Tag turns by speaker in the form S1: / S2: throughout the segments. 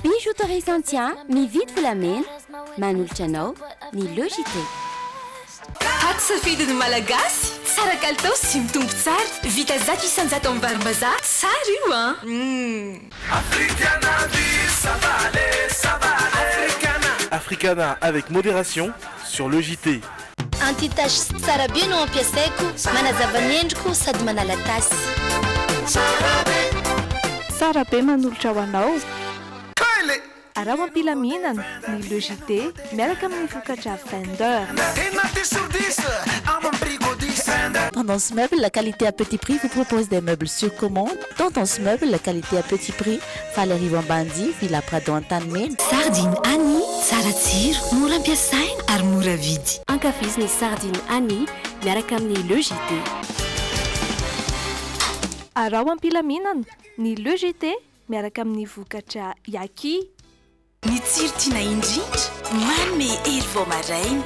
S1: Bijouterie Santia mividy volamena manolotra anao ny Logité.
S2: Aty safidiny malagasy tsara kalitao sy mitombo tsara vita zato isanjato amin'ny varim-bazaha tsara io
S3: Africana avec modération sur Logité.
S4: Anti-tache tsara be no ampiasaiko manazava ny endriko sady manala tasy.
S5: Tsara be manolotra ho anao. Araho ampilaminana ny Logité miaraka amin'ny vokatra Fender.
S6: Tendance Meuble, la qualité à petit prix, vous propose des meubles sur commande. Tendance Meuble, la qualité à petit prix, Valérie Vambandi, Villa Prado Antanmen.
S2: Sardine Annie, tsara tsiro, mora ampiasaina ary mora vidy.
S1: Ankafiziny sardine Annie miaraka amin'ny Logité.
S5: Araho ampilaminana ny Logité miaraka amin'ny vokatra Yaki.
S2: Ny tsiro tiana indrindra, manome hery vao maraina.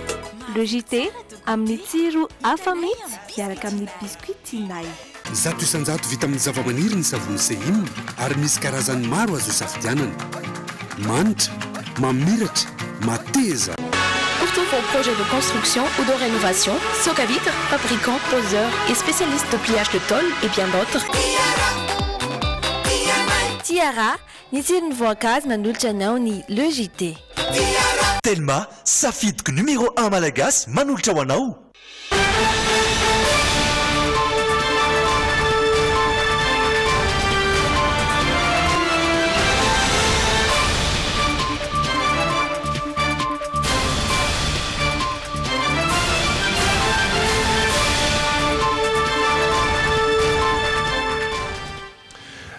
S5: Logité amin'ny tsiro hafa mihitsy miaraka amin'ny biscuit tinay.
S7: Zato isanjato vita amin'ny zavamaniry ny savony Seim ary misy karazany maro azo isafidianana. Manitra, mamiratra, mateza.
S8: Pour tous vos projets de construction ou de rénovation, Socavitre, fabricant, poseur et spécialiste de pliage de tôle et bien d'autres.
S1: Tiara, ny tsirony voankazo manolotra anao ny Logité.
S9: Telma, safidiko numéro 1 malagasy manolotra ho anao.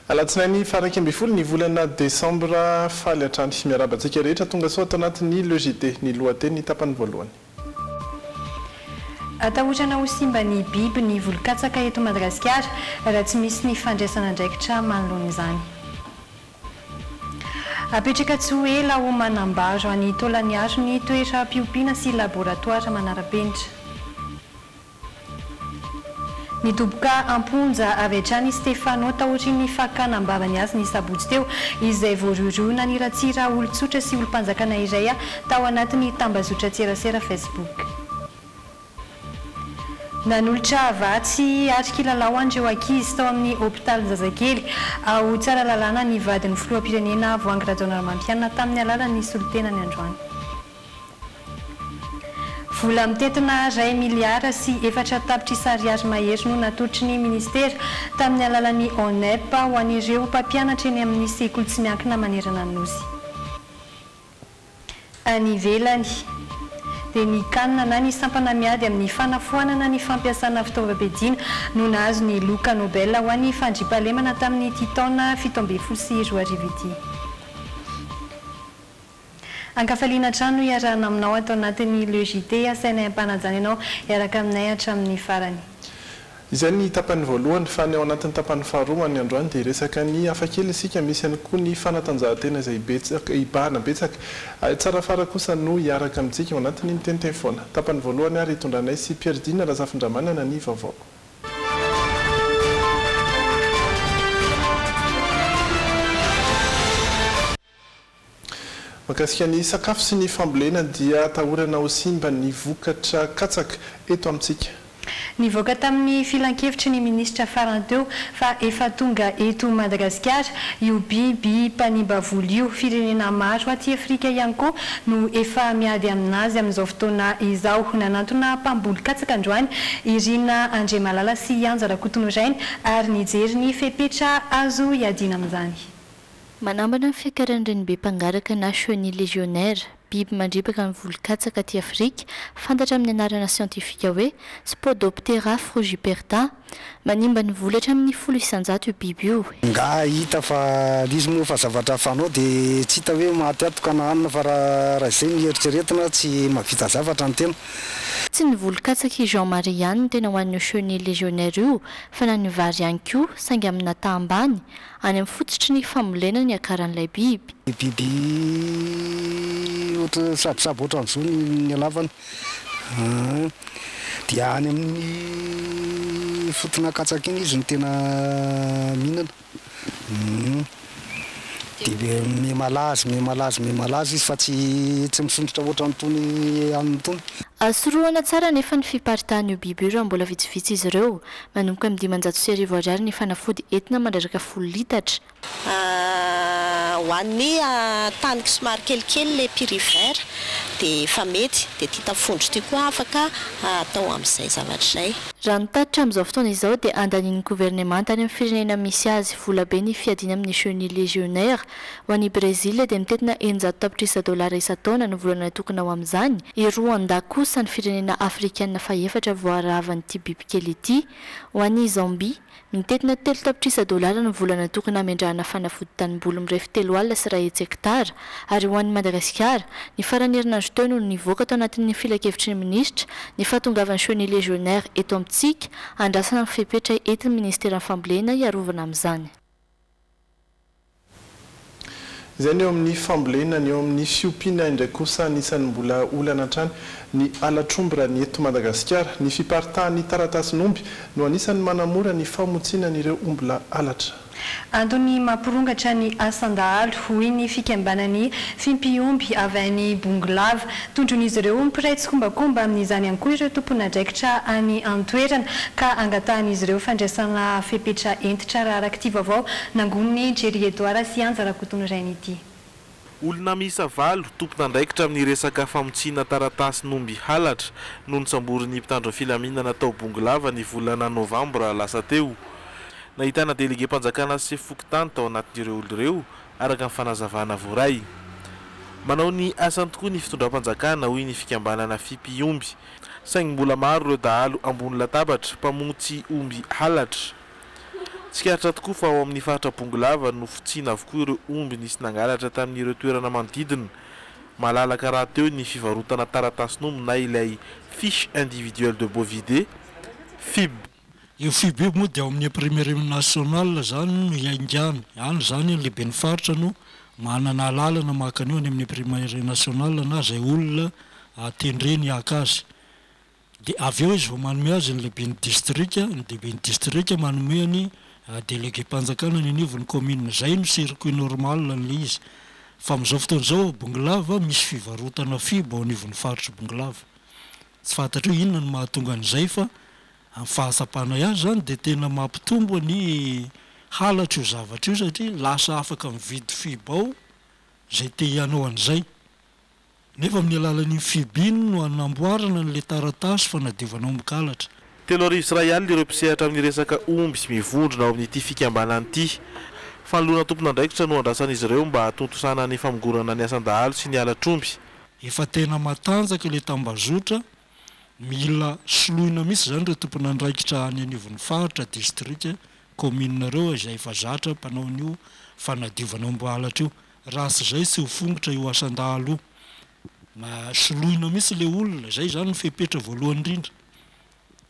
S10: Alatsinainy faraky amby folo ny volana Desambra faly hatrany miarabantsika rehetra tonga sao ato anatin'ny Logité ny lohateny ny tapany voalohany.
S11: Atahotrana ho simba ny biby ny volon-katsaka eto Madagasikara raha tsy misy ny fandraisana andraikitra manoloana izany. Apetraka tsy ho ela ho manambaro any taolany hazo ny toetra piompiana sy laboratoara manara-penitra. Ny doboka amponja avy hatrany Stefano tahotry ny fakanambavany azy ny sabotsy teo izay voaroroana ny ratsira olon-tsotra sy olom-panjakana iray tao anatin'ny tambazotra tserasera Facebook. Nanolotra vatsy ary kilalao andreo ankizy tao amin'ny hôpitaly Zazakely ao tsara lalàna ny vadin'ny filoham-pirenena Voangy Rajaonarmampianina tamin'ny alalan'ny solotenany androany. Vola mitetina 2 miliara sy 4 tapitra isariary mahery no natolotry ny ministera tamin'ny alalan'ny ONEP ho an'ireo mpampianatra eny amin'ny sekoly tsy miankina manerana ny nosy. Any ivelany dia ny kanina na ny sampana miady amin'ny fanafoanana ny fampiasana fitaovam-piadiana no nahazo ny loka Nobel ho an'ny fandriampahalemana tamin'ny taona 17 Ankafaliana trano iarahana aminao atao anatin'ny Logité asaina ampanajana ianao iaraka aminay hatramin'ny farany.
S10: Izay ny tapany voalohany fa ny ao anatin'ny tapany faharoa ny androany dia resaka ny hafakely isika misy ihany koa ny fanatanjahantena izay betsaka ibahana betsaka tsara fara kosa no hiaraka amintsika ao anatin'ny teniteny foana. Tapany voalohany ary hitondranay sy Pierdina Razafindramanana ny vaovao. Makasika ny sakafo sy ny fambolena dia atahorana ho simba ny vokatra katsaka eto amintsika.
S11: Nivoaka tamin'ny filan-kevitry ny ministra farany teo fa efa tonga eto Madagasikara io biby mpanimba volo io firenena maro aty Afrika ihany koa no efa miady aminazy amin'izao fotoana izao nanantona mpamboly katsaka androany Irina Andriamalala sy Anja Rakotonorainy ary nijery ny fepetra azo iadina amin'izany.
S6: Manambana ny fiakaran'ireny be mpangaraka na chenille légionnaire biby mandripaka ny volo-katsaka aty Afrika fantatra amin'ny anarana siantifika hoe Spodoptera frugiperta manimba ny volo hatramin'ny 10 isanjato io biby io.
S12: Nga hita fa izy moa fa zavatra fanao dia tsy hita hoe maty atoka na hanina fa raha izay mieritreretina tsy mahavita zavatra ny tena.
S6: Tsy ny volo-katsaka Jean-Marie ihany no tena ho an'io chenille légionnaire io fa na ny vary ihany koa saingy amina tahambany any amin'ny fototsy ny famolena ny akaran'ilay biby.
S12: Biby ohatra sabosabo ohatra amin'izao ny halavany dia any amin'ny fotona katsaka iny izy no tena mihinana dia mimalazy izy fa tsy misondratra oatra nytony amin'nytony.
S6: Soroana tsara nefa ny fiparitahan'io biby io raha mbola vitsivitsy izy ireo. Manomboka amin'ny 500 ariary ny fanafody entina mandratraka 10 litatra.
S13: Hoan'ny taniky somary kelikely le pirivera dia efa mety dia tia tafondro ty koa afaka atao amin'izay zavatra izay.
S6: Raha nitatitra amin'izao fotoana izao dia andanian'ny gouvernement tany amin'ny firenena misy azy vola be ny fiadiana amin'ny chenille légionnaire. Ho an'i Brésil dia mitetina $900 isan-taona ny volana tokana ho amin'izany. I Rwanda kosa ny firenena afrikanina faha-efatra voaravan'ity bibikely ity. Ho an'i Zambie mitetina $300 ny volana tokana amendrahana fanafody tanimboly mirefy 3 alina sy 1 hektara. Ary ho an'i Madagasikara ny farany herinandro teo no nivoaka tao anatin'ny filakevitry ny minisitra ny fahatongavan'ny chenille légionnaire eto amintsika andrasana ny fepetra entin'ny ministera fambolena iarovana amin'izany.
S10: Izay ny eo amin'ny fambolena ny eo amin'ny fiompiana indray kosa anisan'ny mbola olana hatrany ny alatromby raha ny eto Madagasikara. Ny fiparitahan'ny taratasin'omby no anisan'ny manamora ny famotsianan'ireo omby halatra.
S11: Antony mampirongatra ny asandahalo hoy ny fikambanany fimpiomby avy any Bongolava. Tondron'izy ireo mpiray tsikombakomba amin'izany ihany koa ireo tompon'andraikitra any an-toerana ka angatahan'izy ireo fandraisana fepetra entitra raha araka ity vaovao nangoniny Jerry Edouard sy Anja Rakotonorainy ity.
S3: Olona miisa 7 tompon'andraikitra amin'ny resaka famotsiana taratasin'omby halatra no nitsamborin'ny mpitandro filaminana tao Bongolava ny volana Novambra lasa teo. Nahitana délégué mpanjakana sy fokotany tao anatin'ireo olo ireo araka ny fanazavana voaray. Manao ny asany tokoa ny fitondram-panjakana hoy ny fikambanana fimpiomby. Saingy mbola maro ireo dahalo ambony latabatra mpamotsy omby halatra. Tsikaritra tokoa fa ao amin'ny faritra Bongolava no fotsiana avokoa ireo omby nisy nangalatra tamin'ireo toerana manodidina. Malalaka raha teo ny fivarotana taratasin'omby na ilay fiche individuelle de bovidé FIB.
S14: Io FIB io moa dia ao amin'ny imprimerie nationale zany no iaingana. Any zany ny lehibe ny faritra no manana lalana maka an'io any amin'ny imprimerie nationale na izay olona atendreny haka azy. Dia avy eo izy vao manome azy ny lehibe ny district manome ny délégué mpanjakana ny anivon'ny commune. Zay no circuit normal n'ilay izy. Fa amin'izao fotoana izao Bongolava misy fivarotana FIB ao anivon'ny faritra Bongolava. Tsy fantatra hoe inona no mahatonga an'izay fa amin'ny fahasapana ihany zany dia tena mampitombo ny halatra io zavatra io satria lasa afaka mividy FIB ao izay te hianao an'izay. Nefa amin'ny alalan'ny FIB no anamboarana n'ilay taratasy fanadiovana omby-kalatra.
S3: 3 arivo ariary ireo mpisehatra amin'ny resaka omby mivondrona ao amin'ity fikambanana ity. Fanoloana tompon'andraikitra no andrasan'izy ireo mba hatontosana ny famongorana ny asan-dahalo sy ny alatromby.
S14: Efa tena matanjaka ilay tambazotra. Mila soloina misy zany ireo tompon'andraikitra any anivon'ny faritra district commune ireo izay efa zatra mpanao an'io fanadiovana omby-halatra io. Raha sy izay tsy ho fongotra io asan-dahalo io. Soloina misy ilay olona, zay zany ny fepetra voalohany indrindra.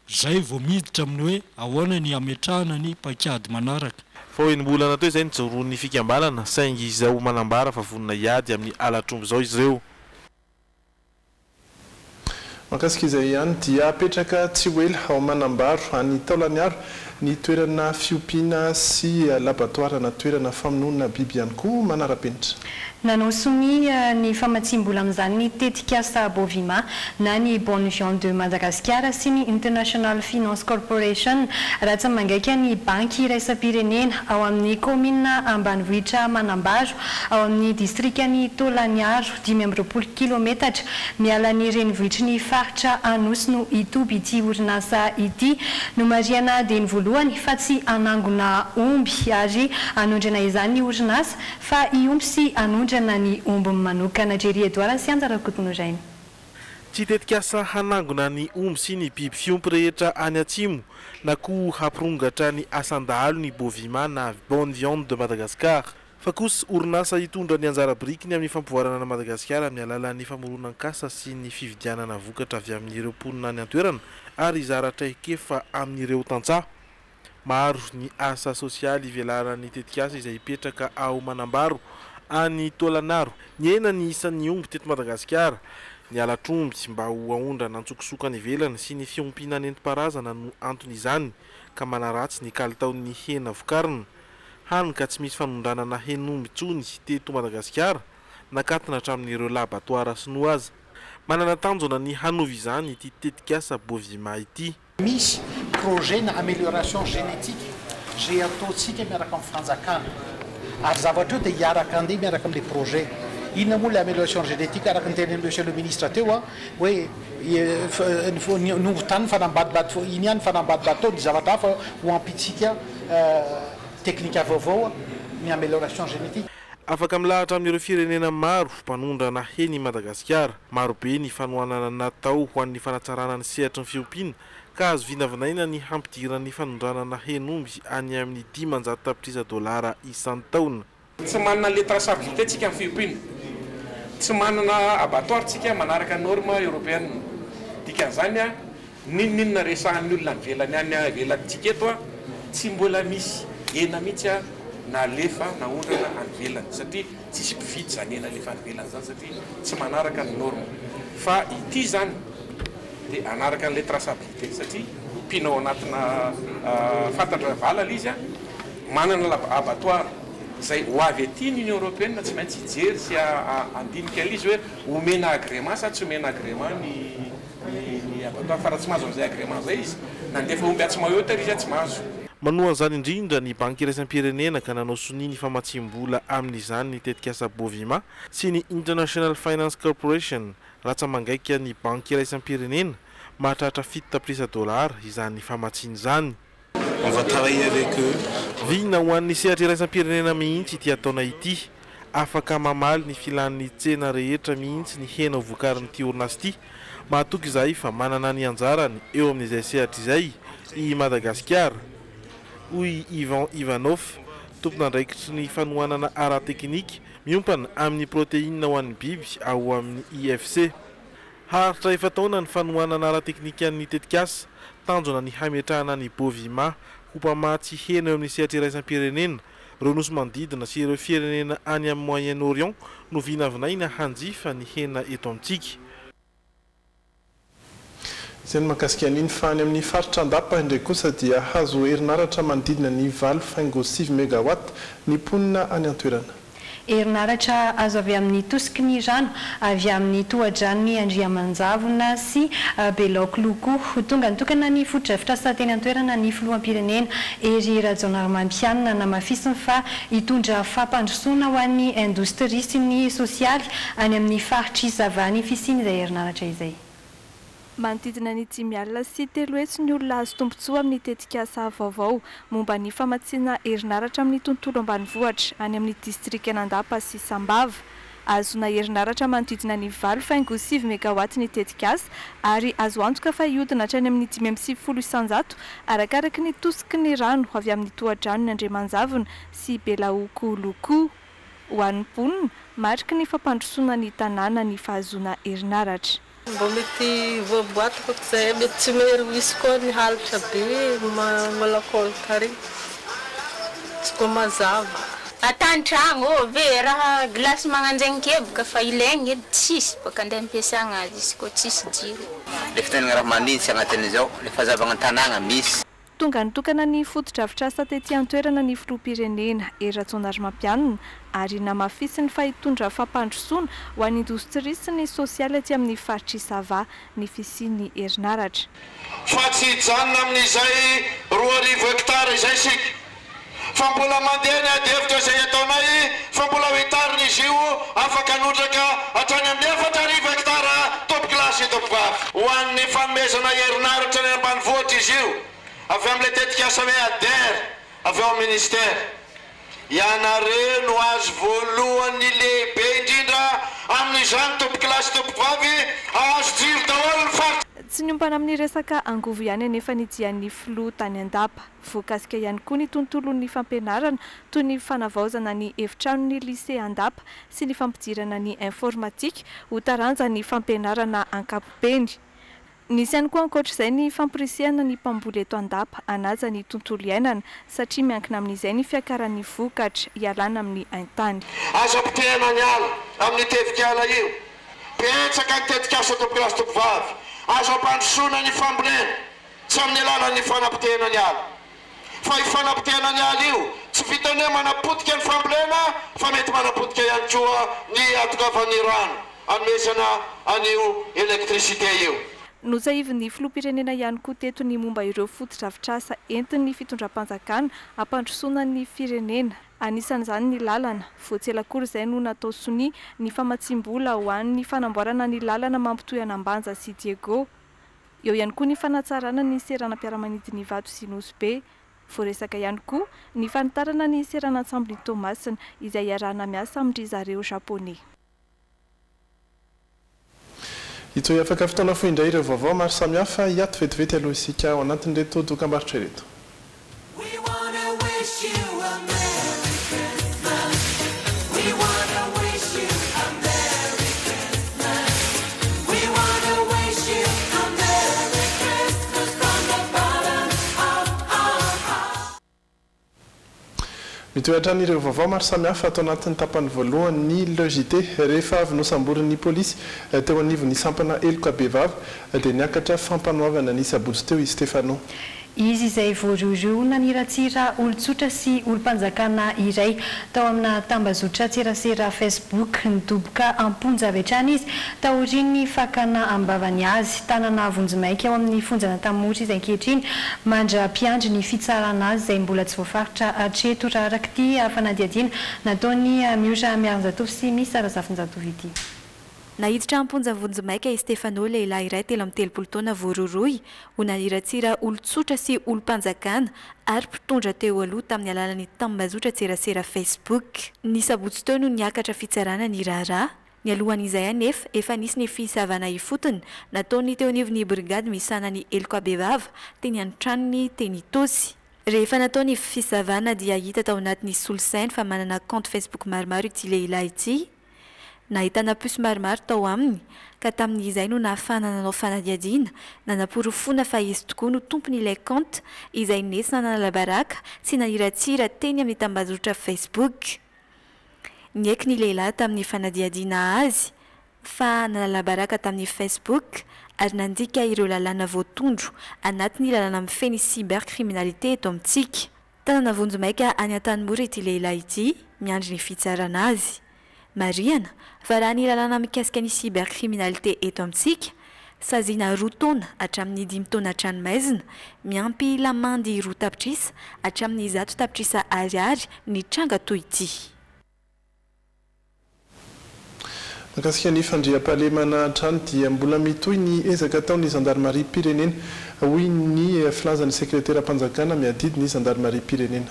S14: Zay vao miditra amin'ny hoe ahoana ny ametrahana ny pakady manaraka.
S3: Fa hoe nimbolana teo izay nijoroan'ny fikambanana saingy izao manambara fa vonona hiady amin'ny alatromby izao izy ireo.
S10: Makasika izay ihany dia apetraka tsy ho ela ao manambaro any Taolaniaro ny toerana fiompiana sy laboratoire toerana famonoana biby ihany koa manara-penitra.
S11: Nanao soumi ny famatsim-bola amin'izany ny tetikasa Bovima na ny Bonne Viande de Madagascar sy ny International Finance Corporation raha mangaika ny banky iraisam-pirenena ao amin'ny commune ambanivohitra Manambaro ao amin'ny distrikany Taolaniaro 520 kilometatra miala ny renivohitry ny faritra Anosy no itoby ity orinasa ity no mariana dia ny voalohany fa tsy anangona omby ary anondrana izany ny orinasa fa iomby sy anondrana ny omby manokana. Jerry Edouard sy Anja Rakotonorainy.
S3: Tsy tetikasa hanangona ny omby sy ny biby fiompy rehetra any atsimo na koa hampirongatra ny asan-dahalo ny Bovima na Bonne Viande de Madagascar. Fa kosa orinasa hitondra ny anjara birikiny amin'ny fampivoarana na Madagasikara amin'ny alalan'ny famoronan-kasa sy ny fividianana vokatra avy amin'ireo mponina any an-toerana ary zaratra ekefa amin'ireo tantsaha. Maro ny asa sosialy ivelaran'ny tetikasa izay hipetraka ao Manambaro any Taolaniaro. Ny ena ny isan'ny omby teto Madagasikara, ny alatromby mba ho ahondrana antsokosokany ivelany sy ny fiompiana nentim-paharazana no antony izany ka manaratsy ny kalitaon'ny hena vokarina. hany ka tsy misy fanondranana henomby tsony teto Madagasikara nakatina hatramin'ireo laboratoire sinoa aza. Manana tanjona ny hanovy izany ity tetikasa bovima ity.
S15: Misy projet na amélioration génétique zay ataontsika miaraka amin'ny fanjakana ary zavatra io dia hiaraka andeha miaraka amin'ilay projet. Inona moa le amélioration génétique araka ny teny monsieur le ministre teo a hoe nongotany fanambadibady iny ihany fanambadibady tao ny zavatra hafa ho ampitsika teknika vaovao ny amélioration génétique.
S3: Afaka milahatra amin'ireo firenena maro mpanondrana heny i Madagasikara. Marobe ny fanohanana natao ho an'ny fanatsarana ny sehatry ny fiompiana ka azo vinavinaina ny hampidirana ny fanondranana henomby any amin'ny $10,000 isan'ny taona.
S16: Tsy manana le traçabilité tsika amin'ny fiompiana. Tsy manana abattoir tsika manaraka norme européenne. Dikan'izany a ninninona resahan'ny olona nivelany any avelantsika eto a tsy mbola misy hena mihitsy a na lefa na ondrana anyvelany satria tsisy mpividy zany hena lefa anyvelany zany satria tsy manaraka ny norme. Fa ity zany dia anaraka an'ilay traçabilité satria pinao anatina fantatra vala izy a manana abattoir zay ho avy aty ny Union européenne tsy maintsy hijery sy andinika izy hoe omena agrément sa tsy omena agrément ny abattoir fa raha tsy mahazo amin'izay agrément zay izy nandefa omby atsy mahota izy tsy mahazo.
S3: Manohan'izany indrindra ny banky iraisam-pirenena ka nanao sonia ny famatsim-bola amin'izany ny tetikasa bovima sy ny International Finance Corporation ratsa-mangaika ny banky iraisam-pirenena mahatratra $70 izany famatsiana izany.
S17: On va travailler avec eux.
S3: Vina ho an'ny sehatra iraisam-pirenena mihitsy ity ataona ity. Afaka mamaly ny filan'ny tsena rehetra mihitsy ny hena ho vokarin'ity orinasy ity. Mahatoky izay fa manana ny anjarany eo amin'izay sehatra izay i Madagasikara. Hoy Ivan Ivanov, tompon'andraikitry ny fanohanana ara-teknika miompana amin'ny protéine ho an'ny biby ao amin'ny IFC. Haritra efa taona ny fanohanana ara-teknika ny tetikasa, tanjona ny hametrahana ny bovima ho mpamatsy hena eo amin'ny sehatra iraisam-pirenena. Ireo nosy manodidina sy ireo firenena any amin'ny Moyen-Orient no vinavinaina hanjifa ny hena eto amintsika.
S10: Izay mahakasika an'iny fa any amin'ny faritra andapa indray kosa dia hazo herinaratra manodidina ny 7.6 mégawatt ny mponina any an-toerana.
S11: Herinaratra azo avy amin'ny tosiky ny rano avy amin'ny tohadrany Andriamanjavona sy Belokoloko ho tonga nitokana ny foto-drafitra sateny an-toerana ny filoham-pirenena Hery Rajaonarimampianina namafisiny fa hitondra fampandrosoana ho an'ny indostria sy ny sosialy any amin'ny faritry Zavany fisiany izay herinaratra izay.
S5: Manodidina ny 5 sy 3 hetsy ny olona azo tombontsoa amin'ny tetikasa vaovao momba ny famatsiana herinaratra amin'ny tontolo ambanivohitra any amin'ny distrika Nandapa sy Sambava. Azona herinaratra manodidina ny 7.6 mégawatt ny tetikasa ary azo antoka fa hiodina hatrany amin'ny 570 isanjato arakaraka ny tosiky ny rano avy amin'ny tohadrano Andriamanjavona sy Belokoloko. Ho an'ny mponina, mariky ny fampandrosoana ny tanàna ny fahazoana herinaratra.
S18: Mba mety voaboatiko izay mety tsy mery koa ny halitra be malakôlika regny tsy koa mazava.
S19: Atantragno ve raha glasy magnanjaigny kebaka fa ilaigny edy tsisy baka andeha ampiasagna azy izy koa tsisy jiro.
S20: Le fitaovana raha manintsy agnatin'izao le fahazavagna an-tanàgna misy.
S5: Tonga nitokana ny foto-drafitra satety an-toerana ny filoham-pirenena Hery Rajaonarimampianina ary namafisiny fa hitondra fampandrosoana ho an'ny indostria sy ny sosialy aty amin'ny faritry Sava ny fisiany herinaratra.
S21: Fa tsy hijanona amin'izay 2,000 hektara izay sika. Fa mbola mandeha ny adevitra izay ataonay fa mbola hoetariny izy io afaka hanondraka hatrany amin'ny 4,000 hektara top classe eto Mpivavy. Ho an'ny fanomezana herinaratra ny ambanivohitra izy io. Avy amin'ilay tetikasa hoe ADER, avy ao ministère. Ianareo no azo voalohany lehibe indrindra amin'izany top classe top Mpivavy azo jiro daholo ny faritra.
S5: Tsy niompana amin'ny resaka angovo ihany anefa nijian'ny filoha tany Andapa. Voakasika ihany koa ny tontolon'ny fampianarana toy ny fanavaozana ny efitrano ny lycée Andapa sy ny fampidirana ny informatika ho taranja ny fampianarana ankapobeny. Nisy ihany koa ankoatr'izay ny fampirisihana ny mpamboly eto Andapa hanaja ny tontolo iainana satria miankina amin'izay ny fiakaran'ny vokatra hialana amin'ny haintany.
S21: Azo ampitehana ny ala amin'ny tetikala io. Betsaka ny tetikasa top classe top Mpivavy. Azo ampandrosoana ny fambolena tsy amin'ny alalan'ny fanampitehana ny ala. Fa ifanampitehana ny ala io tsy vitany hoe manapotika ny fambolena fa mety manapotika ihany koa ny atokafany rano anomesana an'io électricité io.
S5: Nosahivin'ny filoham-pirenena ihany koa teto ny momba ireo foto-drafitrasa entin'ny fitondram-panjakana hampandrosoana ny firenena. Anisan'izany ny lalana, voatselakory izay no natao soni ny famatsim-bola ho an'ny fanamboarana ny lalana mampitohy an'Ambanja sy Diego. Eo ihany koa ny fanatsarana ny seranam-piaramanidiny Vato sy Nosy-Be. Voaresaka ihany koa ny fanitarana ny seran'antsambly Thomasina izay iarahana miasa amin'ny zareo Japonais.
S10: Ito afaka fotoana fohy indray ireo vaovao maro samihafa hiato vetivety aloha isika ao anatin'ireto dokam-barotra ireto. Mitoetrany ireo vaovao maro samihafa atao anatin'ny tapany voalohany ny logité rehefa avy nosamborin'ny polisy teo anivon'ny sampana Elokabevava dia niakatra fampanoavana ny sabotsy teo izy Stefano.
S11: Izy izay voarohorohona niratsira olon-tsotra sy olom-panjakana iray tao amina tambazotra tserasera Facebook nidoboka amponja avetrany izy taorian'ny fakana ambavany azy tanana vonjimaika ao amin'ny fonjana tamotra izay ankehitriny mandra-piandry ny fitsarana azy izay mbola tsy voafaritra hatreto raha arak'ity fanadiadiana nataony Miora Miaranjatov sy Miss Sarazafinjatov ity.
S4: Nahiditra amponja vonjimaika i Stefano lehilahy iray telo amin'ny 30 taona voaroroy ho naniratsira olon-tsotra sy olom-panjakana ary mpitondra teo aloha tamin'ny alalan'ny tambazotra tserasera Facebook. Ny sabotsy teo no niakatra fitsarana ny raharaha. Ny alohan'izay anefa efa nisy ny fisavana ifotony nataony teo anivon'ny brigady misana ny Elokabevava teny an-tranony teny Tosy. Rehefa nataony fisavana dia hita tao anatin'ny solosaina fa manana compte Facebook maromaro ity lehilahy ity. Nahitana puso maromaro tao aminy ka tamin'izay no nahafana nanao fanadiadiana nanaporofoana fa izy tokoa no tompon'ilay compte izay nesina nalabaraka sy naniratsira teny amin'ny tambazotra Facebook. Nieky ny lehilahy tamin'ny fanadiadiana azy fa nalabaraka tamin'ny Facebook ary nandika ireo lalàna voatondro anatin'ny lalàna mifeny cybercriminalité eto amintsika. Tanana vonjimaika any Antanimora ity lehilahy ity miandry ny fitsarana azy. Mariana fa raha ny lalàna mikasika ny cybercriminalité eto amintsika saziana 2 taona hatramin'ny 5 taona hatranomaizina miampy lamandy 2 tapitrisa hatramin'ny 100 tapitrisa ariary ny tranga toy ity.
S10: Makasika ny fandriam-pahalemana trano dia mbola mitohy ny ezaka ataon'ny Gendarmerie Pirenena hoy ny filazan'ny sekretera mpanjakana miadidy ny Gendarmerie Pirenena.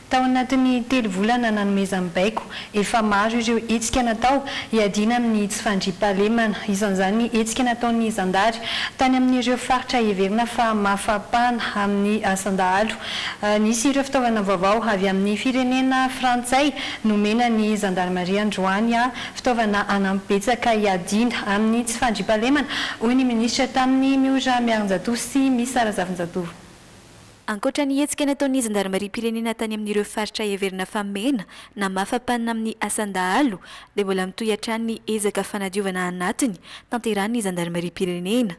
S11: Tao anatin'ny 3 volana nanomezan'ny baiko efa maro ireo hetsika natao hiadiana amin'ny tsy fandriam-pahalemana isan'izany hetsika nataon'ny zandary tany amin'ireo faritra heverina fa mafapana amin'ny asandahalo. Nisy ireo fitaovana vaovao avy amin'ny firenena frantsay nomena ny Gendarmerie androany fitaovana anampibetsaka hiadiana amin'ny tsy fandriam-pahalemana hoy ny minisitra tamin'ny Miora Miaranjatov sy Miss Sarazafinjatov.
S4: Ankoatra ny hetsika nataon'ny Gendarmerie Pirenena tany amin'ireo faritra heverina fa mena na mafapanina amin'ny asandahalo dia mbola mitohy hatrany ny ezaka fanadiovana anatiny tanteran'ny Gendarmerie Pirenena.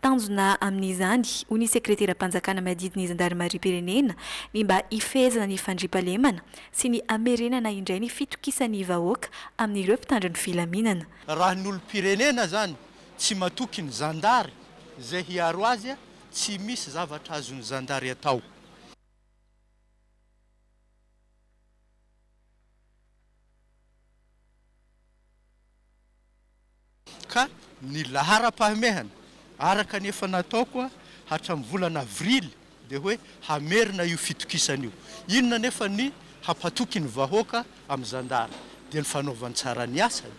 S4: Tanjona amin'izany hoy ny sekretera mpanjakana miadidin'ny Gendarmerie Pirenena ny mba hifehezana ny fandriam-pahalemana sy ny hamerenana indray ny fitokisan'ny vahoaka amin'ireo mpitandro ny filaminana.
S22: Raha ny olom-pirenena zany tsy matoky ny zandary izay hiaro azy tsy misy zavatra azon'ny zandary atao. Ka ny lahara-pahamehana araka nefa natao koa hatramin'ny volana avrily dia hoe hamerina io fitokisana io. Inona nefa ny hampatoky ny vahoaka amin'ny zandary dia ny fanaovany tsara ny asany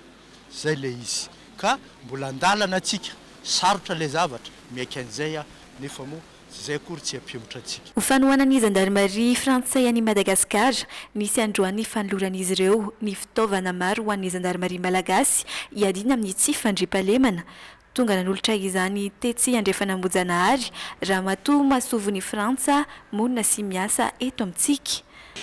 S22: zay le izy. Ka mbola andalana atsika sarotra le zavatra miaika an'izay nefa moa zay akory tsy ampihemotra antsika.
S4: Ho fanohanan'ny Gendarmerie frantsay any Madagasikara nisy androany fanoloran'izy ireo ny fitaovana maro ho an'ny Gendarmerie malagasy hiadiana amin'ny tsy fandriam-pahalemana. Tonga nanolotra izany tetsy andrefanambojana ary raha matoa mahasovon'ny Frantsa monina sy miasa eto amintsika.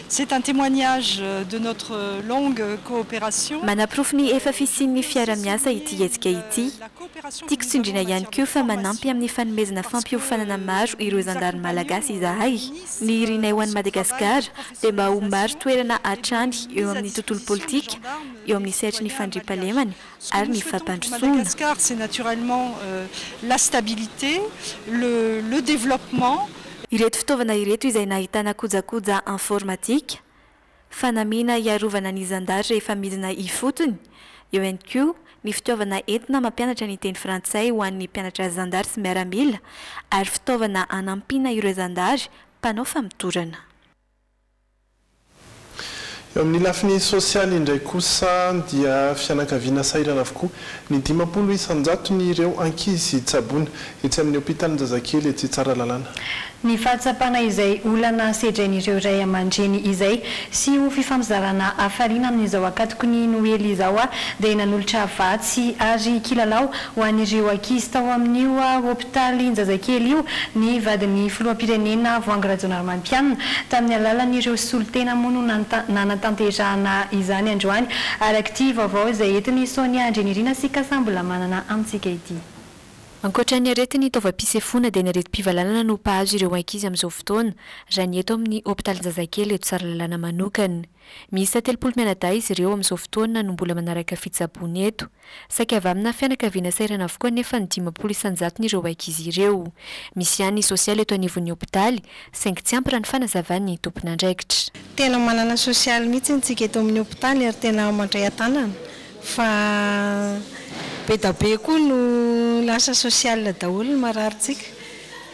S2: C'est un témoignage de notre longue coopération.
S4: Manaprofo ny efa fisian'ny fiara-miasa ity hetsika ity. Tiako tsindrina ihany koa fa manampy amin'ny fanomezana fampiofanana maro ireo zandary malagasy izahay. Ny irinay ho an'i Madagasikara dia mba ho maro toerana hatrany eo amin'ny tontolo politika, eo amin'ny sehatry ny fandriampahalemana ary ny fampandrosoana.
S2: Madagascar, c'est naturellement la stabilité, le développement.
S4: Ireto fitaovana ireto izay nahitana kojakoja informatika, fanamiana iarovana ny zandary rehefa midina ifotony, eo ihany koa ny fitaovana entina mampianatra ny teny frantsay ho an'ny mpianatra zandary sy miaramila ary fitaovana hanampiana ireo zandary mpanao famitorana.
S10: Eo amin'ny lafiny sosialy indray kosa dia fianakaviana sairana avokoa ny 500 isanjato ireo ankizy tsaboana etsy amin'ny hôpitalin-jazakely etsy Tsaralalàna.
S11: Ny fahatsapana izay olana sedrain'ireo ray aman-dreny izay sy ho fifamizarana hafaliana amin'izao akatoko ny noely izao dia nanolotra vatsy ary kilalao ho an'ireo ankizy tao amin'io hôpitalin-jazakely io ny vadin'ny filoham-pirenena Voangy Rajaonarimampianina tamin'ny alalan'ireo solitena mono nanatanterahana izany androany araka ity vaovao izay entiny Sonia Andrenirina sy Kasambola manana amintsika ity.
S4: Ankoatra ny aretiny taovam-pisefoana dia ny aretim-pivalanana no mpahazo ireo ankizy amin'izao fotoana raha ny eto amin'ny hôpitalin-jazakely eto Tsaralalàna manokana. Miisa 30 mianadahy izy ireo amin'izao fotoana no mbola manaraka fitsaboana eto. Saika avy amina fianakaviana sairana avokoa nefa ny 500 isanjato ireo ankizy ireo. Misy ihany sosialy eto anivon'ny hôpitaly, saingy tsy ampy raha ny fanazavan'ny tompon'andraikitra.
S7: Tena manana sosialy mihitsy ntsika eto amin'ny hôpitaly ary tena mandray an-tanana fa be koa no lasa sosial daholo mararintsika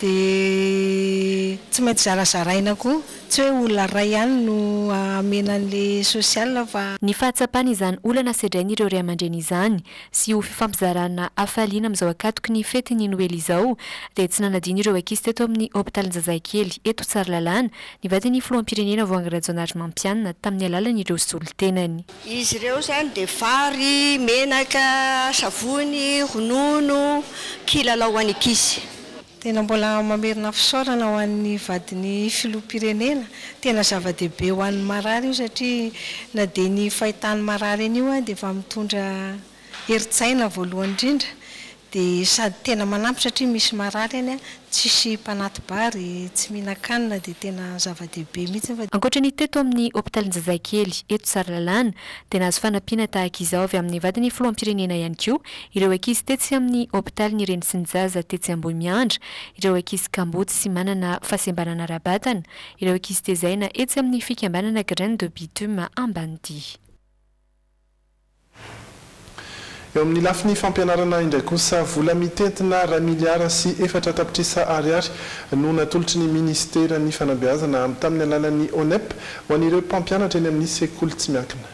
S7: dia tsy maintsy zarazaraina koa tsy hoe olona ray ihany no amenan'le sosial fa
S4: ny fahatsapana izany olana sedrain'ireo ray aman-dreny izany sy ho fifampizarana hafaliana amin'izao akatoko ny fetiny noely izao dia tsy nanadino ireo ankizy teto amin'ny hôpitalin-jazakely eto Tsaralalàna ny vadin'ny filoham-pirenena Voangy Rajaonarimampianina tamin'ny alalan'ireo solitenany.
S23: Izy ireo zany dia vary, menaka, savony, ronono, kilalao ho an'ny ankizy.
S7: Tena mbola mamerina fisaorana ho an'ny vadin'ny filoham-pirenena, tena zava-dehibe ho an'ny marary io satria na dia ny fahitany marary iny io dia efa mitondra heritsaina voalohany indrindra dia sady tena manampy satria misy marary any tsisy mpanaty bary, tsy mihinan-kanina dia tena zava-dehibe mihitsy.
S4: Ankoatra ny teto amin'ny hôpitalin-jazakely eto Tsaralalàna dia nahazo fanampiana tahaka izao avy amin'ny vadin'ny filoham-pirenena ihany koa ireo ankizy tetsy amin'ny hôpitaly ny Reny sy ny Zaza tetsy Ambohimiandra, ireo ankizy Kambotsy sy manana fahasembanana Rabatana, ireo ankizy tezaina etsy amin'ny fikambanana Graine de Bitume Ambanidia.
S10: Eo amin'ny lafiny fampianarana indray kosa vola mitentina 1 miliara sy 4 tapitrisa ariary no natolotry ny ministera ny fanabeazana tamin'ny alalan'ny ONEP ho an'ireo mpampianatra eny amin'ny sekoly tsy miankina.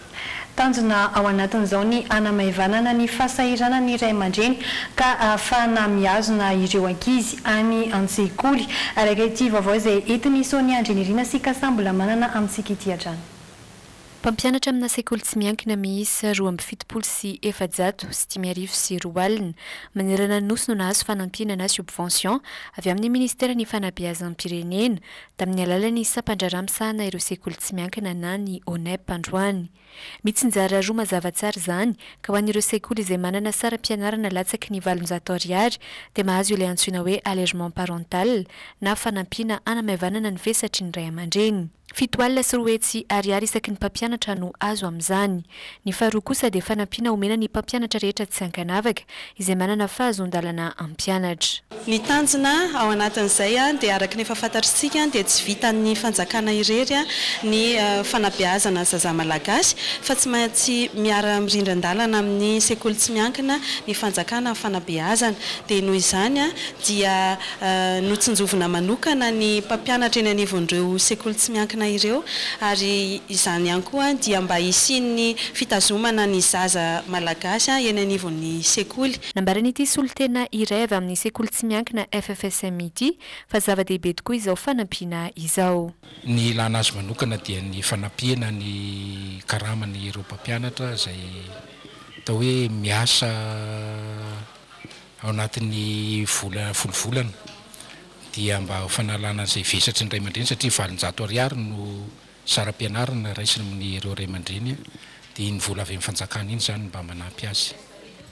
S11: Tanjona ao anatin'izao ny hanamaivanana ny fasahirana ny ray aman-dreny ka ahafahana miazona ireo ankizy any an-tsekoly araka ity vaovao izay entiny Sonia Andrenirina sy Kasambola manana amintsika ity hatrany.
S4: Mpampianatra amina sekoly tsy miankina miisa 270 sy 400 sy 500 sy 4 alina manerana nosy no nahazo fanampiana na subvention avy amin'ny ministera ny fanabeazam-pirenena tamin'ny alalan'ny sampandraramsahana ireo sekoly tsy miankina na ny ONEP androany. Mitsinjara roa mazava tsara izany ka ho an'ireo sekoly izay manana saram-pianarana latsaky ny 700 ariary dia mahazo ilay antsoina hoe allègement parental na fanampiana hanamaivanana ny vesatry ny ray aman-dreny. 7 alina sy 4 hetsy ariary isaky ny mpampianatra no azo amin'izany. Ny faharoa kosa dia fanampiana omena ny mpampianatra rehetra tsy ankanavaka izay manana fahazon-dalana ampianatra.
S24: Ny tanjona ao anatin'izay dia araka ny efa fantatritsika dia tsy vitan'ny fanjakana irery ny fanabeazana zaza malagasy fa tsy maintsy miara mirindran-dalana amin'ny sekoly tsy miankina ny fanjakana fanabeazana dia noho izany dia notsinjovina manokana ny mpampianatra eny anivon'ireo sekoly tsy miankina ireo ary izany ihany koa dia mba hisian'ny fitazomana ny zaza malagasy eny anivon'ny sekoly.
S4: Nambaran'ity solitena iray avy amin'ny sekoly tsy miankina FFSM ity fa zava-dehibe tokoa izao fanampiana izao.
S25: Ny ilana azy manokana dia ny fanampiana ny karamany ireo mpampianatra izay atao hoe miasa ao anatin'ny volana dia mba fanalana izay vesatry ny ray aman-dreny satria 700 ariary no saram-pianarana raisina amin'ireo ray aman-dreny dia ny vola avy amin'ny fanjakana iny zany mba manampy azy.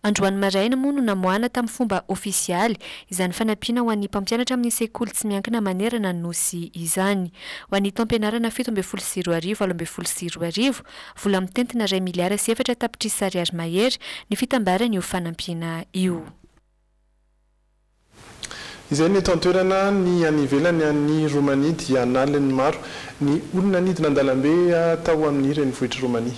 S6: Androany maraina moa no namoahana tamin'ny fomba ofisialy izany fanampiana ho an'ny mpampianatra amin'ny sekoly tsy miankina manerana nosy izany. Ho an'ny taom-pianarana 17 vola mitentina 2 miliara sy 4 tapitry sy ariary mahery ny fitambarana io fanampiana io.
S10: Izay ny eto an-toerana ny any ivelany any Romania dia naliny maro ny olona nidina an-dalambe tao amin'ny renivohitra Romania.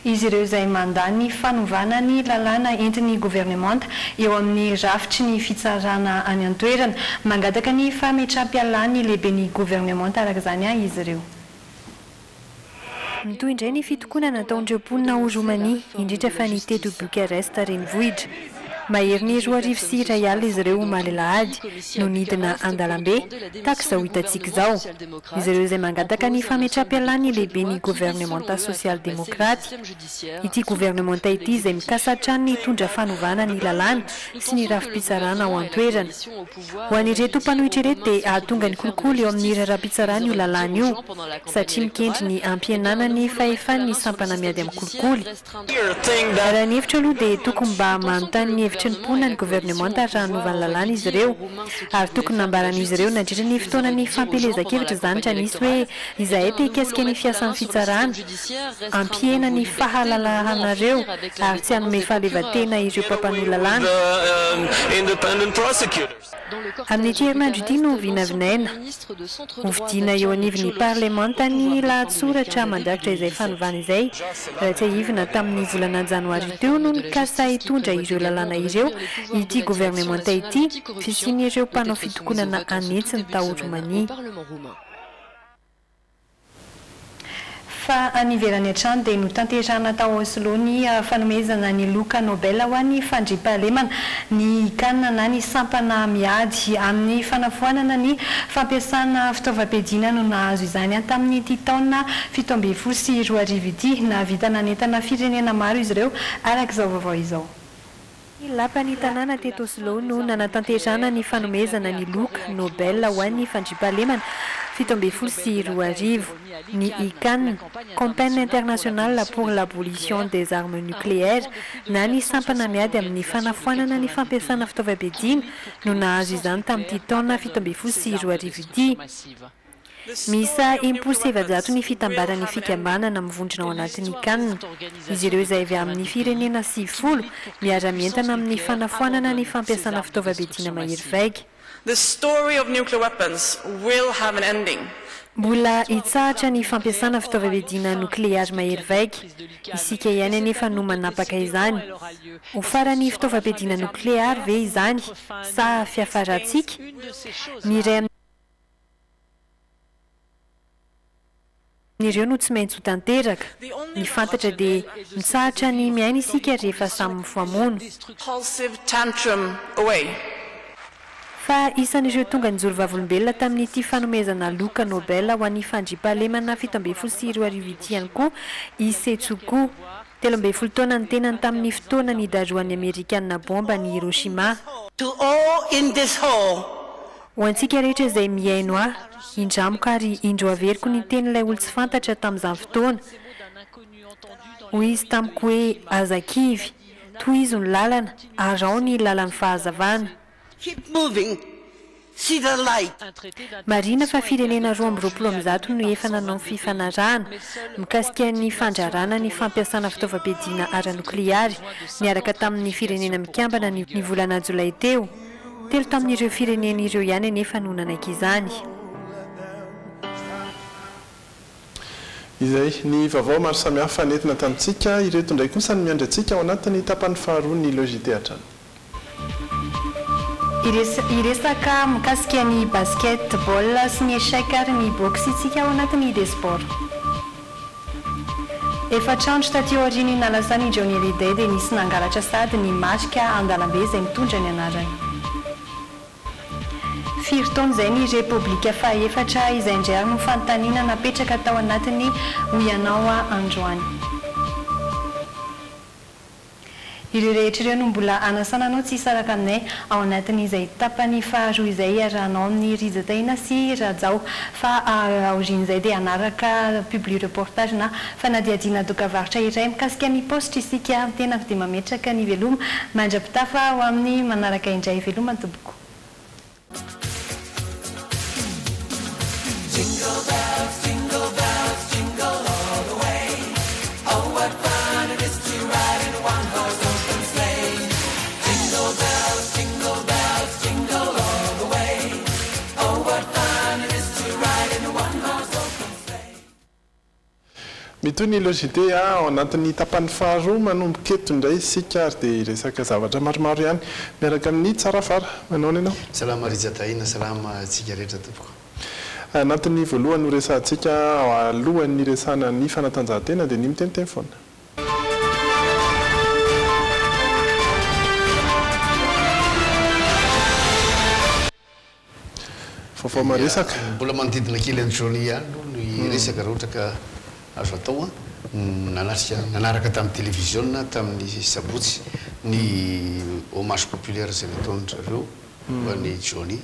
S11: Izy ireo izay mandany fanovana ny lalàna entin'ny gouvernemanta eo amin'ny rafitry ny fitsarana any an-toerana mangataka ny fametraam-pialany lehiben'ny gouvernemanta araka izany izy ireo.
S1: Mitoy indray ny fitokonana nataon'ireo mponina ao Romania indrindra fa ny teto Bukarest renivohitra. Mahery ny 2 sy 1 alina izy ireo malelahady no nidina an-dalambe tahaka izao hitantsika izao. Izy ireo izay mangataka ny fametraam-pialany lehiben'ny gouvernemanta social-demokraty. Ity gouvernemanta ity izay mikasatra ny tondra fanovana ny lalàna sy ny rafim-pitsarana ao an-toerana. Ho an'ireto mpanohitra ireto dia ahatonga ny kolikoly eo amin'ny raharaham-pitsarana io lalàna io satria mikendry ny ampihenana ny fahefan'ny ny sampana miady amin'ny kolikoly. Raha ny hevitra aloha dia tokony mba manontany ny hevitra ny mponina ny gouvernemanta raha hanovany lalàna izy ireo ary tokony nambaran'izy ireo nandritra ny fotoana ny fampelezan-kevitra zany raha nisy hoe izahay te hikasika ny fiasan'ny fitsarana ampihena ny fahalalanareo ary tsy hanome fahaleovan-tena ireo mpampanohy lalàna. Amin'ity herinandro ity no vinavinaina hovidiana eo anivon'ny parlemanta ny lahatsoratra mandrakitra izay fanovana izay raha tsy ahivina tamin'ny volana janoary teo no nikasa hitondra ireo lalàna ireo ity gouvernemanta ity fisian'ireo mpanao fitokonana anetsiny tao Romania.
S11: Fa aniverany hatrany dia notanterana tao Oslo ny fanomezana ny loka Nobel ho an'ny fandriam-pahalemana ny kanina na ny sampana miady amin'ny fanafoanana ny fampiasana fitaovam-piadiana no nahazo izany tamin'ny ity taona 17 sy 20 ity nahavita nanentana firenena maro izy ireo araka izao vaovao izao.
S1: Lapan'ny tanàna teto Oslo no nanatanterana ny fanomezana ny loka Nobel ho an'ny fandriam-pahalemana 17 sy 20. Ny ICAN, Campagne internationale pour l'abolition des armes nucléaires, na ny sampana miady amin'ny fanafoanana ny fampiasana fitaovam-piadiana no nahazo izany tamin'ity taona 17 sy 20 ity. Misa 700 ny fitambarany fikambanana mivondrona ao anatin'ny ICAN. Izy ireo izay avy amin'ny firenena 90 miara-mientana amin'ny fanafoanana ny fampiasana fitaovam-piadiana mahery vaika.
S8: The story of nuclear weapons will have an ending.
S1: Mbola hitsahatra ny fampiasana fitaovam-piadiana nukleary mahery vaika. Isika ihany anefa no manapaka izany. Ho farany fitaovam-piadiana nukleary ve izany sa fiafarantsika? Ny ireo no tsy maintsy ho tanteraka. Ny fantatra dia mitsahatra ny miaina isika rehefa samy mifamono. Fa isan'ireo tonga nijoro vavolombelona tamin'ity fanomezana loka Nobel ho an'ny fandriam-pahalemana 17 sy 20 ity ihany koa i Setsuko. 13 taona ny tenany tamin'ny fotoana ny daroan'ny Amerikanina bomba ny Hiroshima. Ho antsika rehetra izay miaino indramoka ary indro averiko ny tenin'ilay olo tsy fantatra tamin'izany fotoana. Hoy izy tamiko hoe azakivy, tohizo ny lalana, arao ny lalan'ny fahazavana. Marina fa firenena 20 no efa nanao fifanarahana mikasika ny fandrarana ny fampiasana fitaovam-piadiana ara-nukleary niaraka tamin'ny firenena mikambana ny volana Jolay teo. 3 tamin'ireo firenena ireo ihany anefa no nanaiky izany.
S10: Izay ny vaovao maro samihafa nentina tamintsika ireto indray kosa ny miandry antsika ao anatin'ny tapany faharoa ny logité
S11: Iresaka mikasika ny basketball sy ny échec ary ny boxe itsika ao anatin'ny idesport. Efatrandro taty aoriany nalasan'i Johnny Hallyday dia nisy nangalatra sady ny marika an-dalambe izay mitondra ny anarany. 4 taona izay ny Repoblika faha-efatra izay indray no fanontaniana napetraka tao anatin'ny Uyanawa androany. ireo rehetra ireo no mbola anasananao tsy hisaraka aminay ao anatin'izay tapany faharoa izay arahanao amin'ny rizataina sy rajao fa aorian'izay dia anaraka publi reportage na fanadiadiana dokavarotra iray mikasika ny postra isika tena dia mametraka ny veloma mandra-pitafa ho amin'ny manaraka indray veloma toboko.
S9: Jingle bells, jingle bells, jingle all the way. Oh, what fun it is to ride in a one-horse open sleigh. Jingle bells, jingle all the way. Oh, what fun it is to ride in a one-horse open sleigh.
S10: Mitoy ny logité ao anatin'ny tapany faharoa manomboka eto indray isika ary dia resaka zavatra maromaro ihany miaraka amin'ny tsara fara manao ny ianao.
S12: Salama rizataina, salama tsika rehetra tompoko.
S10: Anatin'ny voalohany ho resantsika alohan'ny resana ny fanatanjahantena dia ny miteniteny foana. Vaovao maresaka
S12: mbola manodidina kely any jauni ihany no resaka raha ohatra ka azo atao nanaraka tamin'ny télévision tamin'ny sabotsy ny hommage populaire zay nataon'zareo ho an'ny jauni.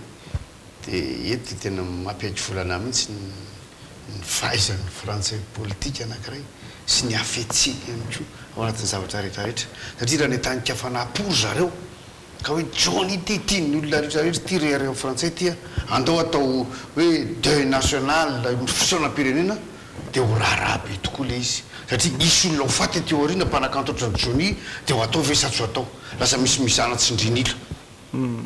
S12: Dia eto dia tena mampiaiky volana mihitsy ny fahaizan'ny frantsay politika anankiray sy ny hafetsiny ihany koa ao anatin'ny zavatra rehetrarehetra satria raha netanika fanapory zareo ka hoe jauni ty tiany olona rehetrarehetra ty rereo frantsay tya andao atao hoe deuil national fisaonam-pirenena dia ho raharaha be tokoa le izy satria isy olona ho faty ty aoriana mpanakanto ohatran'ny jauni dia ho atao ve sa tsy ho atao lasa misy misana tsindrinila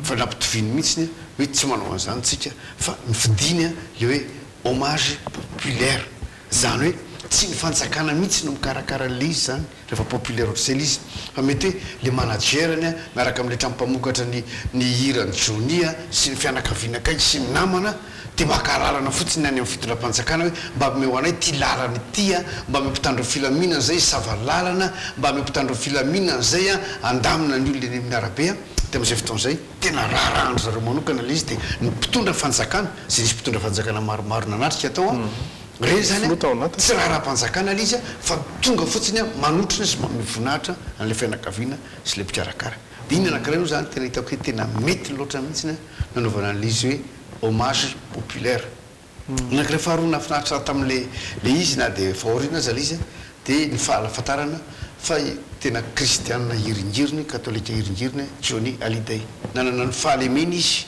S12: fa nampitoviny mihitsiny hoe tsy manao an'izany tsika fa nifidiny le hoe hommage populaire zany hoe tsy ny fanjakana mihitsy no mikarakara le izy zany rehefa populaire ohatr'izay le izy fa mety hoe le managerany miaraka amin'le trampamokatra ny hirany jauni sy ny fianakaviana kay sy ny namana dia maka lalana fotsiny any amin'ny fitondram-panjakana hoe mba omeo anay ty lalana ity mba mempitandro filaminana zay sava lalana mba mempitandro filaminana zay andamina ny olona eny amin'ny arabe dia amin'izay fotoan'izay tena raharahandro zareo manokana le izy dia ny mpitondra fanjakana zay nisy mpitondra fanjakana maromaro nanatrika atao reny zany tsy raha-raha-mpanjakana le izy fa tonga fotsiny manotrina sy mivonahitra an'le fianakaviana sy le mpikarakara dia iny anankiray io zany tena hitako hoe tena mety loatra mihitsy nanaovana an'le izy hoe hommage populaire. Anankiray faharoa nafinaritra tamin'le izy na dia faorina aza le izy dia ny fahalafantarana fa tena kristianina hiringiriny katolika hiringiriny Johnny Hallyday nanana ny fahalemena izy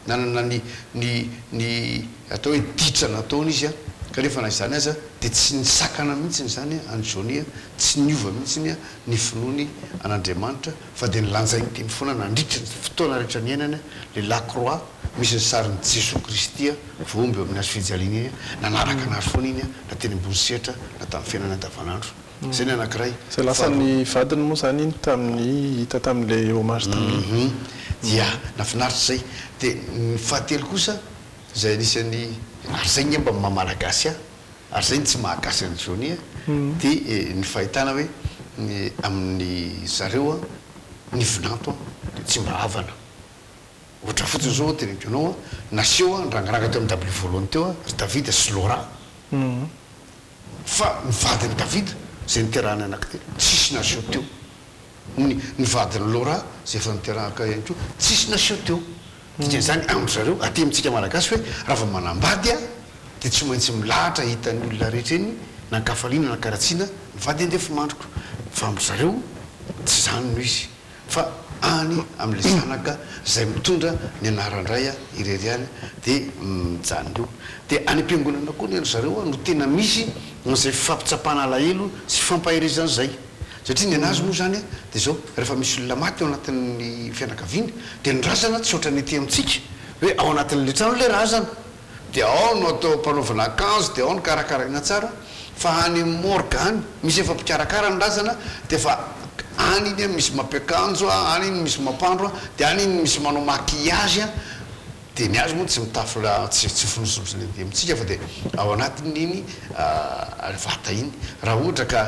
S12: nanana ny atao hoe ditra nataony izy kanefa na izany aza dia tsy nisakana mihitsiny zany any Johnny tsy niova mihitsiny ny finoany an'Andriamanitra fa dia nilanjainy teny foana nandritra ny fotoana rehetra ny ainany le lacroix misy ny sarin'ny Jesou Kristy vomby amin'ny azo fijaliana iny nanaraka anazy foana iny na teny ambony sehatra na tamin'ny fiainana andavanandro zay ny anankiray
S10: zay lasa ny vadiny moa zany iny tamin'ny hita tamin'le hommage tamin'le
S12: dia nafinaritra zay dia ny fahatelo kosa zay anisan'ny ary zay ny mba mamalagasy ary zay ny tsy mahagasy any Johnny dia ny fahitana hoe amin'ny zareo ny vinanto dia tsy mba havana ohatra fotsiny zao teny ampianao naseho nrangaranga teo amin'ny dably voalohany teo ry David sy Laura fa ny vadiny David zay niterahany anankitelo tsisy naseho teo ny vadiny Laura zay efa niterahaka ihany koa tsisy naseho teo dikan'izany amin'zareo aty amintsika malagasy hoe raha va manambady dia tsy maintsy milahatra hitan'ny olona rehetra eny nankafaliana nankaratsiana mivady andefa mandroko fa amin'zareo tsy zany no izy fa any amin'le zanaka zay mitondra ny anarandray ireryany dia mijanon'io dia any am-piangonana koa ny any zareo no tena misy n'izay fifampitsapana alahelo sy fifampaherezana zay satria ny anazy moa zany dia zao rehefa misy olona maty ao anatin'ny fianakaviana dia ny razana tsy ohatrany ety amintsika hoe ao anatin'le trano le razana dia ao no atao mpanaovana akanjo dia ao no karakaraina tsara fa any morgue any misy efa mpikarakara ny razana dia fa any iny misy mampiakanjo any iny misy mampandro dia any iny misy manao maquillage dia ny azy moa tsy mitafila tsy fonososony amintsika fa dia ao anatin'iny vata iny raha ohatra ka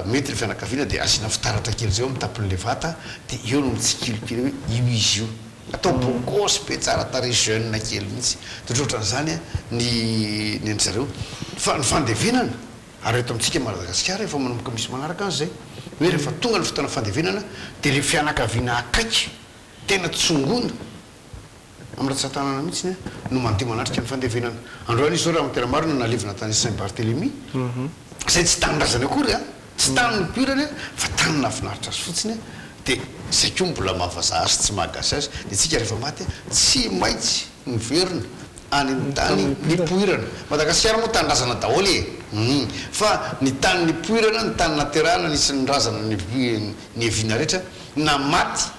S12: mety ny fianakaviana dia asiana fitaratra kely zay eo mitapin'le vata dia eo no mitsikilokely hoe io izy io atao bokosy be tsara tare jeune kely mihitsy dia ohatran'izany ny an'zareo fa ny fandevenana ary eto amintsika Madagasikara efa manomboka misy manaraka an'izay hoe rehefa tonga ny fotoana fandevenana dia le fianakaviana akaiky tena tsongona amin'ny ratsan-tanana mihitsy no mandeha manatrika ny fandevenana androany izy zao raha tena marina nalevina tany Saint-Barthélemy zay tsy tanindrazana akory a tsy taniny purany fa tanina finaritra azy fotsiny dia zay koa mbola mahavaza azy tsy mahagasy azy dia tsika rehefa maty tsy maintsy miverina any amin'ny tany nipoirana Madagasikara moa tanindrazana daholo fa ny tany nipoirana ny tany naterahana nisy nydrazana ny eviana rehetra na maty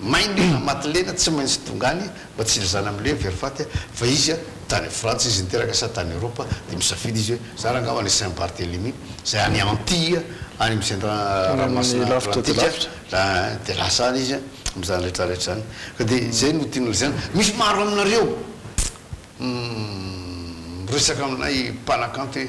S12: mainy na maty lena tsy maintsy tongany mba tsy ilazana amin'le verifaty fa izy tany Frantsa izy niteraka sa tany Europa dia misafidy izy hoe za raha angamba ny Saint-Barthélemy zay any Antilles any amin'ny ranomasina Atlantika dia lasa any izy amin'izany rehetrarehetra zany ka dia zay no tiana zany misy maro aminareo resaka aminay mpanakanto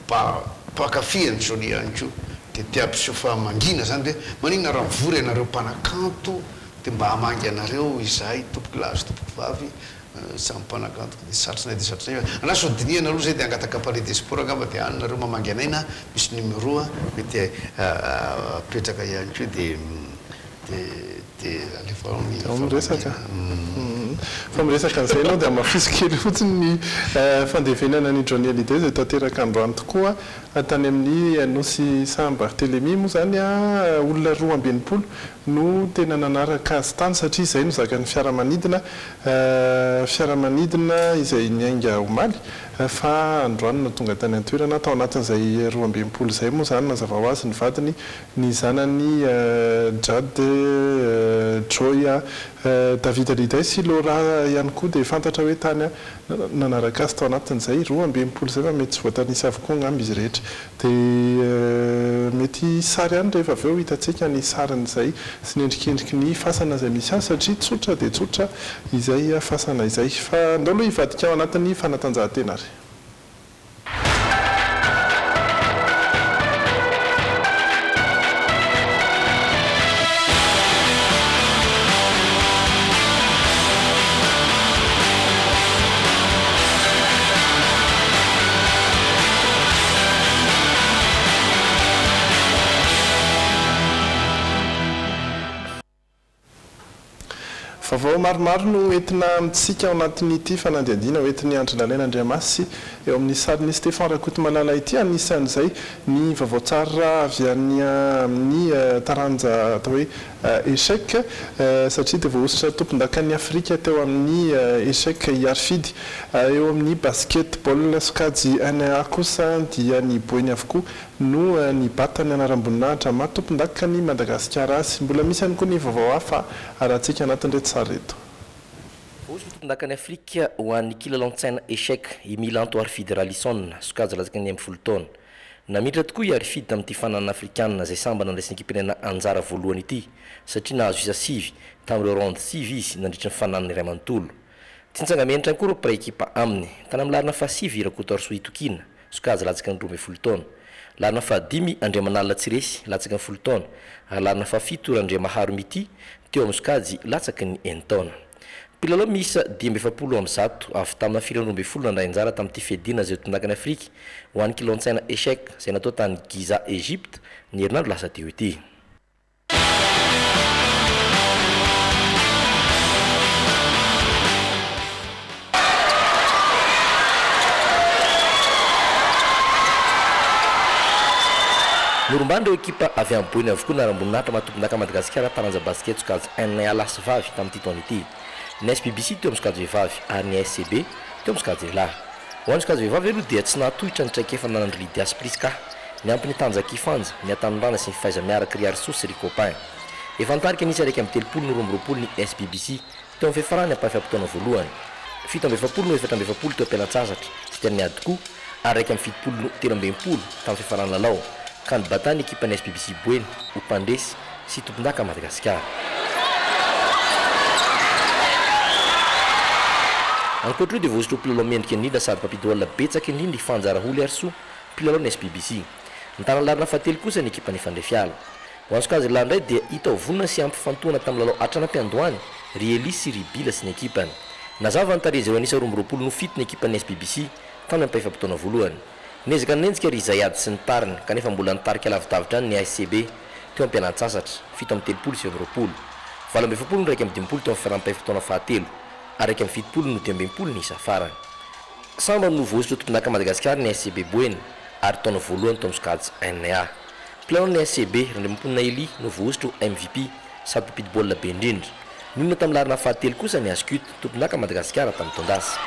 S12: hoe pakafihany Johnny any koa dia tia ampiseho fa mangina zany hoe manina raha mivory ianareo mpanakanto dia mba hamangy anareo izahay tompoky lazy tompoky vavy samy mpanakanto dia satrinay dia satrinay ana sodiniana aloha zay dia angataka palais des sports angamba dia anynareo mamangy anay na misy numéro mety apetraka ihany koa dia
S10: alefa fa miresaka an'izay anao dia mafisy kely fotsiny ny fandevenana ny Johnny Hallyday zay tanteraka androany tokoa tany amin'ny nosy Saint-Barthélemy moa zany olona 12 no tena nanaraka azy tany satria izay no zakan'ny fiaramanidina izay niainga omaly fa androany na tonga tany antoerana tao anatin'izay 12 zay moa zany nazava ho azy ny vadiny ny zanany Jade Joya David Hallyday sy Laura ihany koa dia fantatra hoe tany nanaraka azy tao anatin'izay 12 zay fa mety tsy voatanisy avokoa ngamby izy rehetra dia mety sary ihany rehefa avy eo hitantsika ny sarin'izay sy ny endrikendriky ny fasana izay misy azy satria tsotra dia tsotra izay fasana izay fa ndao aloha hivadika ao anatin'ny fanatanjahantena ary vao maromaro no entina mitsika ao anatin'ity fanandiandiana hoentin'ny Andry Nalaina Andriamasy eo amin'ny sarin'ny Stéphane Rakotomalala ity anisan'izay ny vaovao tsara avy amin'ny taranja atao hoe échec satria dia voahositra tompon-dakan'ny Afrika teo amin'ny échec hiarifidy eo amin'ny basketball sokajy NA kosa dia ny boeny avokoa no ny batany anaram-boninahitra maro tompon-dakany Madagasikara sy mbola misy ihany koa ny vaovao hafa arahantsika anatin'ireo tsara reto.
S13: Tompon-dakany Afrika ho an'ny kilalao-tsaina échec Milan Toarfidy Ralisson sokajy latsaka ny 10 taona. Namidra tokoa iarifidy tamin'ity fananana afrikanina zay samba nandraisany ekipirena anjara voalohany ity satria nahazo isa sivy tamin'ireo round sivy izy nandritra ny fananany iray manontolo. Tsy nitsangamenitra koa ireo ekipa aminy tany amin'ny larina faha-sivy Rakotoarsoa Itokina sokajy latsaka ny 12 taona. Larina faha-dimy Andriamanalina Tsiresy latsaka ny 10 taona ary larina faha-fito Andriamaharo Mity teo amin'ny sokajy latsaka ny 1 taona. Mpilalao miisa 10-7 avy tamina 412 nandray anjara tamin'ity fiadiana zay tompon-dakany Afrika ho an'ny kilalao-tsaina échec zay natao tany Giza Egypte ny herinandro lasa teo ity. Norumbany ireo ekipa avy amin'ny boeny avokoa naram-boninahitra mahatompon-daka Madagasikara taranja basket sokajy NA lasy vavy tamin'ity taona ity. Ny SPBC teo amin'ny sokajy vehivavy ary ny SCB teo amin'ny sokajy lehilahy. Ho an'ny sokajy vehivavy aloha dia tsy nahatohitra ny traikefa nanandro Lydias Priska ny ampiny Tanjaka Ifanja ny Atanindrana sy ny fahaiza miaraka Riarso sy Ricopin. Efa nitarika nisy araiky amin'ny 30 ny SPBC teo amin'ny fiafarany ampahafam-potoana voalohany. 17 no 14 teo ampianantsasatra sy teny adikoa ary araiky amin'ny 70 no 13 tamin'ny fiafarany lalao. Kan batany ekipa ny SPBC Boeny, Upandesy sy tompon-daka Madagasikara. Ankoatra dia voasitro mpilalao mendrika indrindra sady mpampidoala betsaka indrindra Ifanja Raholy Arso mpilalao ny SPBC. Mitana larina fahatelo kosa ny ekipa ny Fandrefiala. Ho an'ny sokajy lehilahy indray dia hita ho vonona sy ampifantohana tamin'ny lalao Atranam-Piandohany, Rieli sy Ribila sy ny ekipany. Nazava ny tarezy eo anisa 20 no fito ny ekipa ny SPBC tamin'ny ampahefam-potoana voalohany. nezaka nenjika ry izay ady sy ny tariny kanefa mbola nitarika lavidavitra any ny ASCB teo am-pianan-tsasatra 7 amby 30 sy 20 valo amby 70 ndraiky amby 20 teo amin'ny firampay fotoana fahatelo araiky amby 70 no 20 ny isa farany samba no vohizitra tomponaka Madagasikara ny ASCB Boeny ary taona voalohany tao misokajy NA plano ny ASCB Randriamampoana Eli no vohizitra MVP sady mpipity baolina be indrindra nonona tamin'ny larina fahatelo kosa ny Ascut tomponaka Madagasikara tamin'ny Tondasa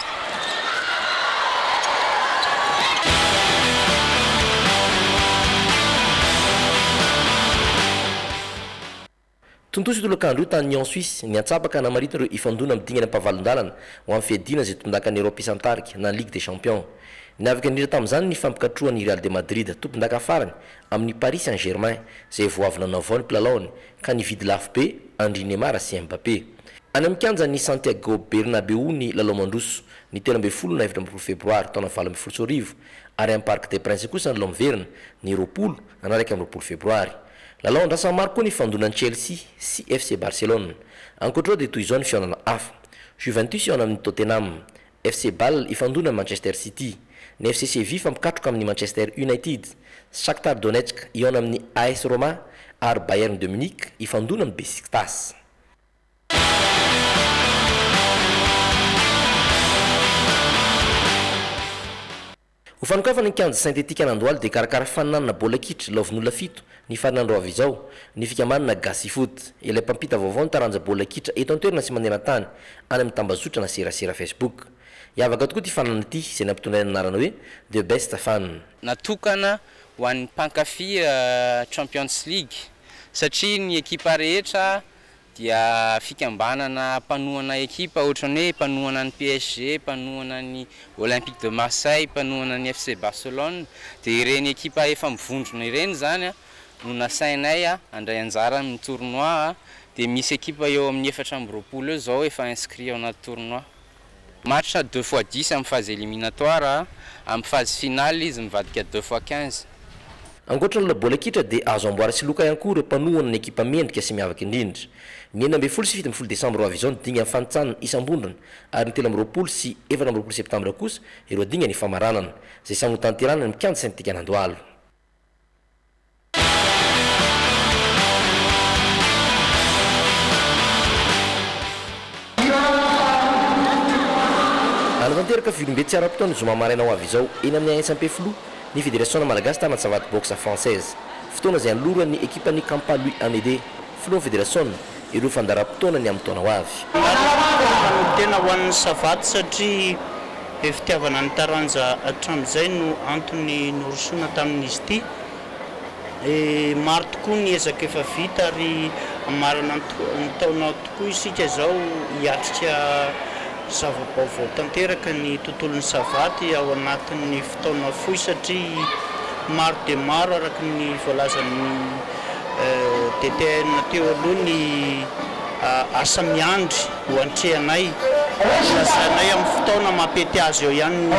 S13: Tontoso tolokandro tany Nyon Suisse ny atsapaka namarita ireo ifandona amin'ny dingana ampavalon-dalana ho amin'ny fiadina izay tompondaka ny Europe isan-tarika na Ligue des Champions. Niavaka indrindra tamin'izany ny fampikatroan'ny Real de Madrid tompondaka farany amin'ny Paris Saint-Germain izay voavina nanao ny mplalaony ka nividy lafo be Henry Neymar sy Mbappé. Any amin'ny kianja ny Santiago Bernabéu ny lalao mandroso ny 12 na 17 febroary taona 2024 ary amin'ny Parc des Princes kosa ny lalao miverina ny 20 na 21 febroary. Lalao andrasa maro koa ny fandonan'ny Chelsea sy FC Barcelone. Ankoatra dia toy izao ny fihaonana hafa. Juventus ihaona amin'ny Tottenham, FC Bâle ifandona amin'ny Manchester City, ny FC Séville fampikatroka amin'ny Manchester United, Shakhtar Donetsk ihaona amin'ny AS Roma ary Bayern de Munich ifandona amin'ny Besiktas. Ufanikafana ny kianja syntetika nandoaly dia karakara faninanana bola kitra laovin'olona fito ny farinandro avy izao ny fikamanana gasy foot ilay mpampita vaovao ny taranja bola kitra eto an-toerana sy manderan-tany any amin'ny tambazotra na serasera Facebook. Iavaka tokoa ty fanana ity izay nampitondray ny anarana hoe The Best Fan.
S3: Natokana ho an'ny mpankafy Champions League satria ny ekipa rehetra dia fikambanana mpanohana ekipa ohatrany hoe mpanohana ny PSG, mpanohana ny Olympique de Marseille, mpanohana ny FC Barcelone dia ireny ekipa efa mivondrona ireny zany no nasainay andray anjara amin'ny tournoi dia misy ekipa eo amin'ny 420 eo zao efa inscrit ao anaty tournoi. Match 2x10 amin'ny phase éliminatoire, amin'ny phase finale izy mivadika 2x15.
S13: Ankoatra ny bola kitra dia azo amboary sy loka ihany koa ireo mpanohana ny ekipa mendrika sy miavaka indrindra. Ny 9 sy 17 Desambra avy izao ny dinga fanitsanana isam-bondrona ary ny 13 sy 14 Septambra kosa ireo dinga ny famaranana izay samy ho tanterana ny kianja syntetika nandoalo. Anatanteraka filombe tsy ara-potoana zoma maraina ho avy izao eny amin'ny AS-Ampefilo ny Fédération Malagasy tana savate boxe française fotoana izay anoloran'ny ekipa ny Campa Louis Amédée filohan'ny Fédération ireo fandaram-potoana ny amin'ny taona ho avy.
S14: Tena ho an'ny savate satria fitiavana ny taranja hatramin'izay no antony norosona tamin'izy ity. Maro tokoa ny ezaka efa vita ary amarana ny taona tokoa isika izao hiatrika zava-baovao tanteraka ny tontolon'ny savaty ao anatin'ny fotoana fohy satria maro dia maro araka ny voalazan'ny DTN teo aloha ny asa miandry ho antrehanay lasanay amin'ny fotoana mampety azy eo ihany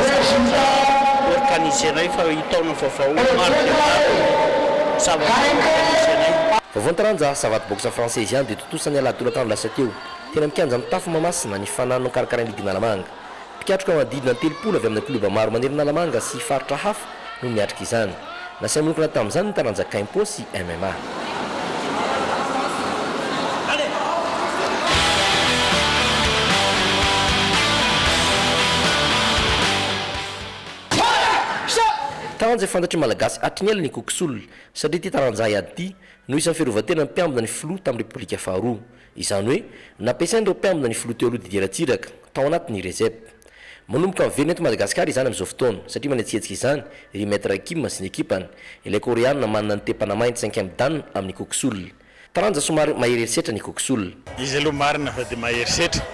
S14: organisenay fa hitaona vaovao maro dia maro zava-organisenay.
S13: Vaovao taranja savate boxe française ihany dia totosany aladolatrano lasa teo tena mikanja amin'ny tafo mamasina ny fananano karakarainy Ligue Nalamanga. Pikatroka manodidina ny 30 avy amin'ny kluba maro manerana Nalamanga sy faritra hafa no niatrika izany. Nasay manokana tamin'izany ny taranja Kaimpo sy MMA. Taranja fantatry malagasy atriniela ny kokosol satria ty taranja iady ty no isan'ny fiarovatena ny mpiambina ny filoha tamin'ny Repoblika faharoa. Izany hoe nampiasain'ireo mpiambina ny filoha teo aloha Didiratsiraka tao anatin'ny Rezep. Manomboka miverina eto Madagasikara izany amin'izao fotoana satria manetsihetsika izany ry Maître Hakim sy ny ekipany. Ilay Koreana manana ny tepana mainty 5e dan amin'ny kokosol. Taranja somary mahery herisetra ny kokosol.
S15: Izy aloha marina fa dia mahery setra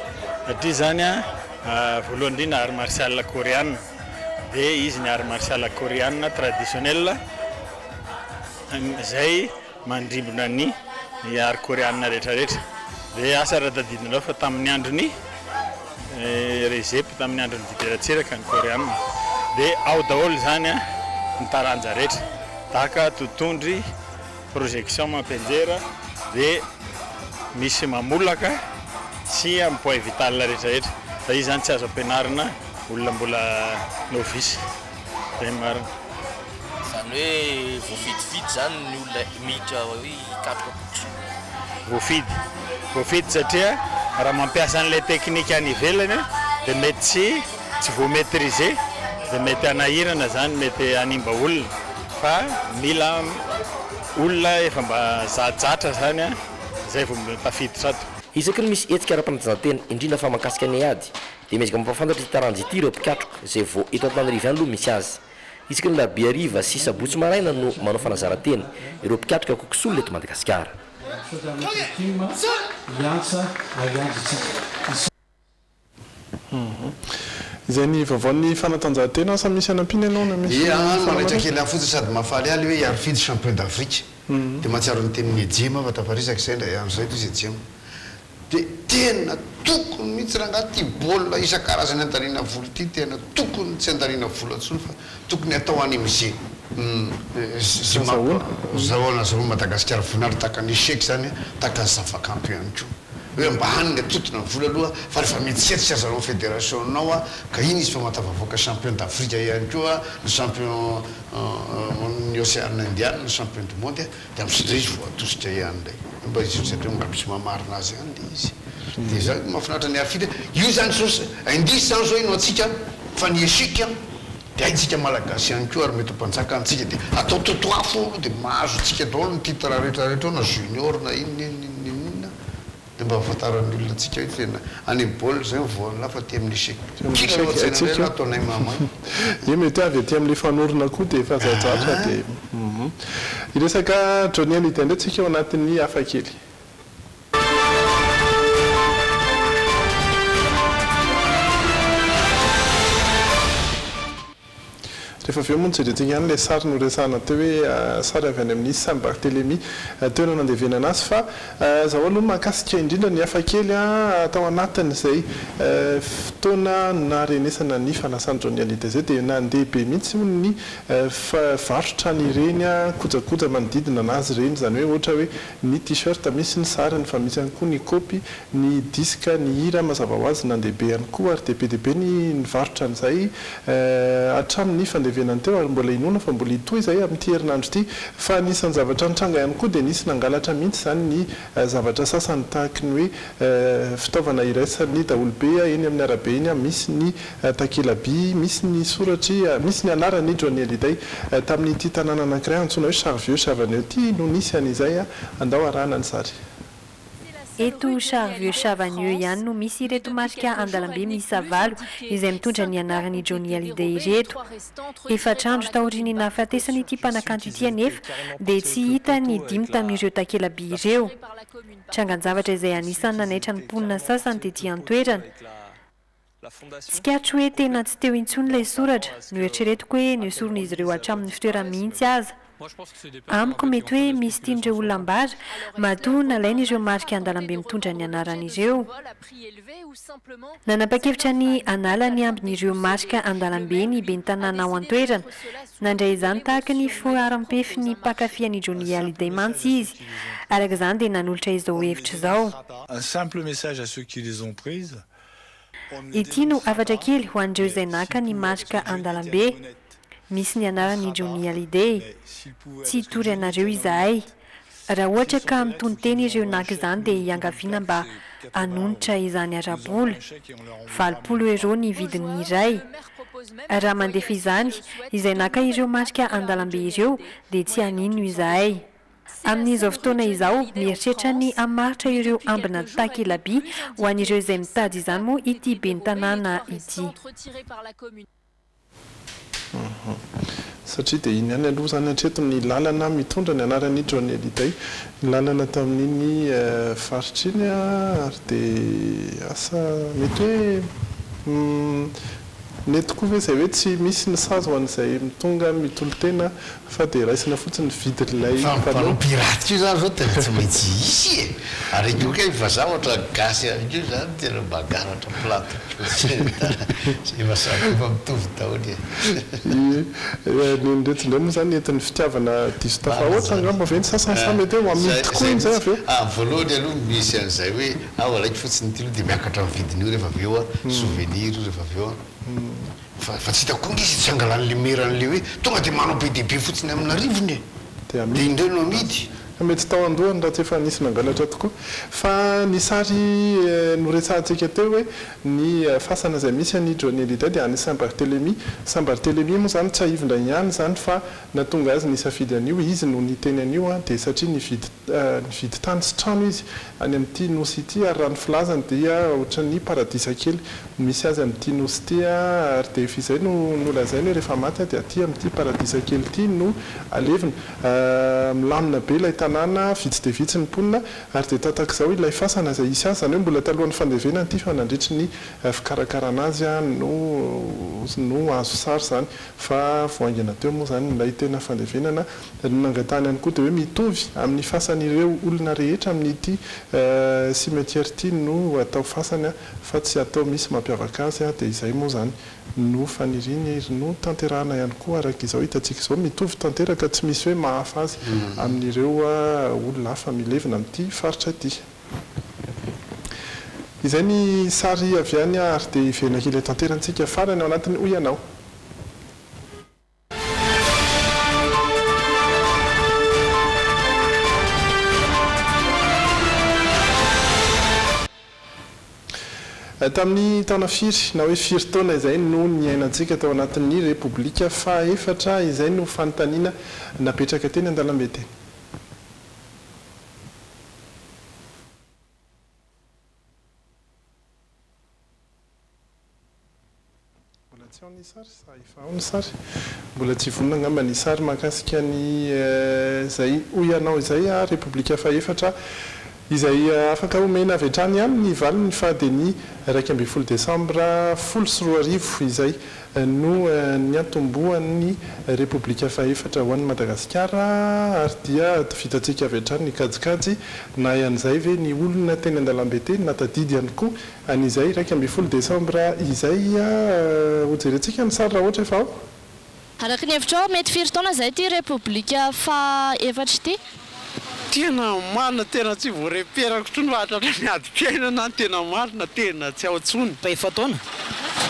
S15: satria zany voalohany indrindra art martial koreana dia izy ny art martial koreana traditionnel izay mandrimbona ny art koreana rehetrarehetra. Dia asa radadidinareo fa tamin'ny androny Rezep tamin'ny androny Didiratsiraka ny koreana dia ao daholo zany ny taranja rehetra tahaka totondry projection mampianjera dia misy mamolaka sy amin'ny point vital rehetrarehetra fa izy zany tsy azo ampianarina olona mbola novice dia marina.
S13: zany hoe voafidifidy zany ny olona miditra hoe hikatroka kokoso.
S15: Voafidy satria raha mampiasa an'ilay teknika any ivelany dia mety tsy voamaîtriser dia mety anahirana zany mety animba olona fa mila olona efa mba zajatra zany zay vao tafiditra ato.
S13: Isaky ny misy hetsika ara-panatanjahantena indrindra fa mahakasika ny ady dia misy mampafantatra taranjy ity ireo mpikatroka izay vao eto Antananarivo ihany aloha misy azy. Isaky ny larobia hariva sy sabotsy maraina no manao fanazarantena ireo mpikatroka kokosolo eto Madagasikara.
S10: Izay ny vaovaon'ny fanatanjahantena sa misy anampiny ianao na misy
S12: maraitra kely fotsiny sady mahafaly aly hoe hiaro-fidy champion d'Afrique dia mahatsiaro ny tenin'ny ejema fa taparisaka izay ndra iandro zay toy ejema dia tena tokony mihitsy raha angaty baolina isan-karazany andaniana vola ity tena tokony tsy andaniana vola intsony fa tokony atao any musée zahoana zao Madagasikara voninahitra taka ny échec zany taka ny zava-kanto ihany koa hoe mba hanina totona ny vola aloha fa rehefa mitseritsy azanao fédération nao ka iny izy fa matavavoaka champion d'Afrique ihany koa ny champion ny Océan Indien ny champion du monde dia am'izay izy vao atositra ihany ndray mba izy satria mba misy mamarina azy ihany dia izy dia zany mahafinaritra ny arifida io zany indisy zany zao ino atsika fa ny échec dia haitsika malagasy ihany koa ary mety mpanjaka antsika dia atao totoafo dia mahazo tsika daholo ny titre rehetrarehetra na junior na inona dia mba ahafantaran'ny olona atsika hoe tena any baolina zay voanla fa ty amin'ny échec kila ataonay mama
S10: io mety avy aty amin'ilay fanorona koa dia efa zajatra dia iresaka Johnny Hallyday indray tsika ao anatin'ny hafakely. Rehefa avy eo moa nijerentsika ihany ilay sary noresahana teo hoe sary avy any amin'ny Saint Barthélemy toerana nandevenana azy fa zaho aloha mahakasika indrindra ny hafakely atao anatin'izay fotoana narenesana ny fanasany Johnny Hallyday zay dia nandeha be mihitsy ny varotra ny ireny kojakoja manodidina anazy ireny zany hoe ohatra hoe ny t-shirt misy ny sariny fa misy ihany koa ny kopy ny diska ny hira mazava ho azy nandeha be ihany koa ary dia be ny varotra an'izay hatramin'ny fandevenany teo ary mbola inona fa mbola itoy izay amin'ity herinandro ity fa nisan'ny zavatra nitranga ihany koa dia nisy nangalatra mihitsy zany ny zavatra sasany tahaka ny hoe fitaovana iraisan'ny daholobe eny amin'ny arabe eny misy ny takelaby misy ny soratry misy ny anarany Johnny Hallyday tamin'ity tanàna anankiray antsoina hoe Charvieux Chavaneux ity no nisy an'izay andao arahana ny sary.
S1: Eto Charvieux Chavaneux ihany no misy ireto marika andalambe miisa valo izay mitondra ny anarany Johnny Hallyday ireto. Efatrandro taoriany nahafatesany ity mpanakanto ity anefa dia tsy hita ny dimy tamin'ireo takelaby ireo. Trangan-javatra izay anisany nanaitra ny mponina sasany dia ity antoerana. Tsikatro hoe tena tsy teo intsony ilay soratra, no eritreretiko hoe noesorona izy ireo hatramin'ny fitoerana mihitsy aza. Amiko mety hoe misy tian'ireo olona ambara matoa nalaina ireo marika andalambe mitondra ny anaran'ireo. Nanapa-kevitra ny anala ny ambin'ireo marika andalambe ny ben'ny tanàna ao antoerana. Nandray izany tahaka ny foaram-pefy ny mpankafy Johnny Hallyday mantsy izy. Araka izany dia nanolotra izao hevitra izao.
S16: Un simple message à ceux qui les ont prises.
S1: Ity no afatra kely ho an'ireo izay naka ny marika andalambe. Misy ny anarany Johnny Hallyday. Tsy hitory anareo izahay. Raha ohatra ka mitony teny ireo naka izany dia hiangaviana mba hanonitra izany ara-bola. 20 euro ny vidiny iray. Raha mandefa izany, izay naka ireo marika andalambe ireo dia tsy hanino izahay. Amin'izao fotoana izao, mieritreritra ny hamaritra ireo ambina takelaby ho an'ireo izay mitady izany moa ity ben'ny tanàna ity.
S10: Satria dia iny ihany aloha zany hatreto ny lalana mitondra ny anarany Johnny Hallyday, ny lalana tamin'iny faritra iny ary dia asa mety hoe nety koa ve izay hoe tsy misy ny sazy ho an'izay mitonga mitolo-tena fa dia raisina fotsiny vidin'ilay
S12: mpanao piraty io zany zao tena tsy maintsy isy e ary io ka vazaha ohatra gasy io zany tena bagaratra plato efa samy efa mitovy daholo
S10: nindretindray moa zany entin'ny fitiavana diso tafa ohatra angamba ve ny sasany sa mety hoe amidy tokoa iny zay avy eo
S12: voalohany aloha misy an'izay hoe ao alaiky fotsiny ty aloha dia miakatra amin'ny vidiny io rehefa avy eo souvenir rehefa avy eo fa tsy hitako koa ngisy tsy angalan'le meran'le hoe tonga dia manao be dehibe fotsiny amina rivony dia indray no amidy
S10: mety tao andohany raha tsy efa nisy nangalatra tokoa fa ny sary noretsahantsika teo hoe ny fasana izay misy any Johnny Hallyday dia any Saint-Barthélemy moa zany tsy aivindra ihany zany fa natonga azy nisafidy an'io izy no niteny an'io dia satria nividy tany sy trano izy any amin'ity nosy ity ary raha ny filazany dia ohatran'ny paradisa kely misy azy amin'ity nosy ity ary dia fizay no lazainy hoe rehefa maty dia aty amin'ity paradisa kely ity no alevina milamina be ilay tanàna vitsy dia vitsy ny mponina ary dia tatak'izao ilay fasana izay isy azy zany hoe mbola talohan'ny fandevenana ity fa nandritry ny fikarakarana azy no azo sary zany fa voaingana teo moa zany ilay tena fandevenana nangatany ihany koa dia hoe mitovy amin'ny fasan'ireo olona rehetra amin'ity cimetière ity no atao fasana fa tsy atao misy mampiavaka azy dia izay moa zany no faniriany izy no tanterahana ihany koa araka izao hitantsika izao mitovy tanteraka tsy misy hoe mahafa azy amin'ireo olona hafa milevina amin'ity faritra ity izay ny sary avy any ary dia ivenaka ilay tanterantsika farany ao anatiny hoy ianao tamin'ny taona firy na hoe firy taona izay no niainantsika tao anatin'ny repoblika faefatra izay no fanontaniana napetraka teny an-dalambe teny mbola tsy ao ny sary sa efa ao ny sary mbola tsy vonona angamba ny sary mahakasika ny izay hoy ianao izay repoblika faefatra izay afaka omena avy hatrany ihany ny valiny fa dia ny 1 Desambra 14 izay no ny atombohan'ny repoblika faefatra ho an'ny Madagasikara ary dia vitantsika avy hatrany ny kajikajy na ian'izay ve ny olona teny an-dalambe teny natadidy ihany koa an'izay 1 Desambra izay hojerentsika ny sary raha ohatra efa ao
S17: araka ny hevitra ao mety firy taona izay ty repoblika faefatra ity
S22: tena marina tena tsy voareperako tro no hatratra miadi-piainana tena marina tena tsy ao ntsony
S17: efa taona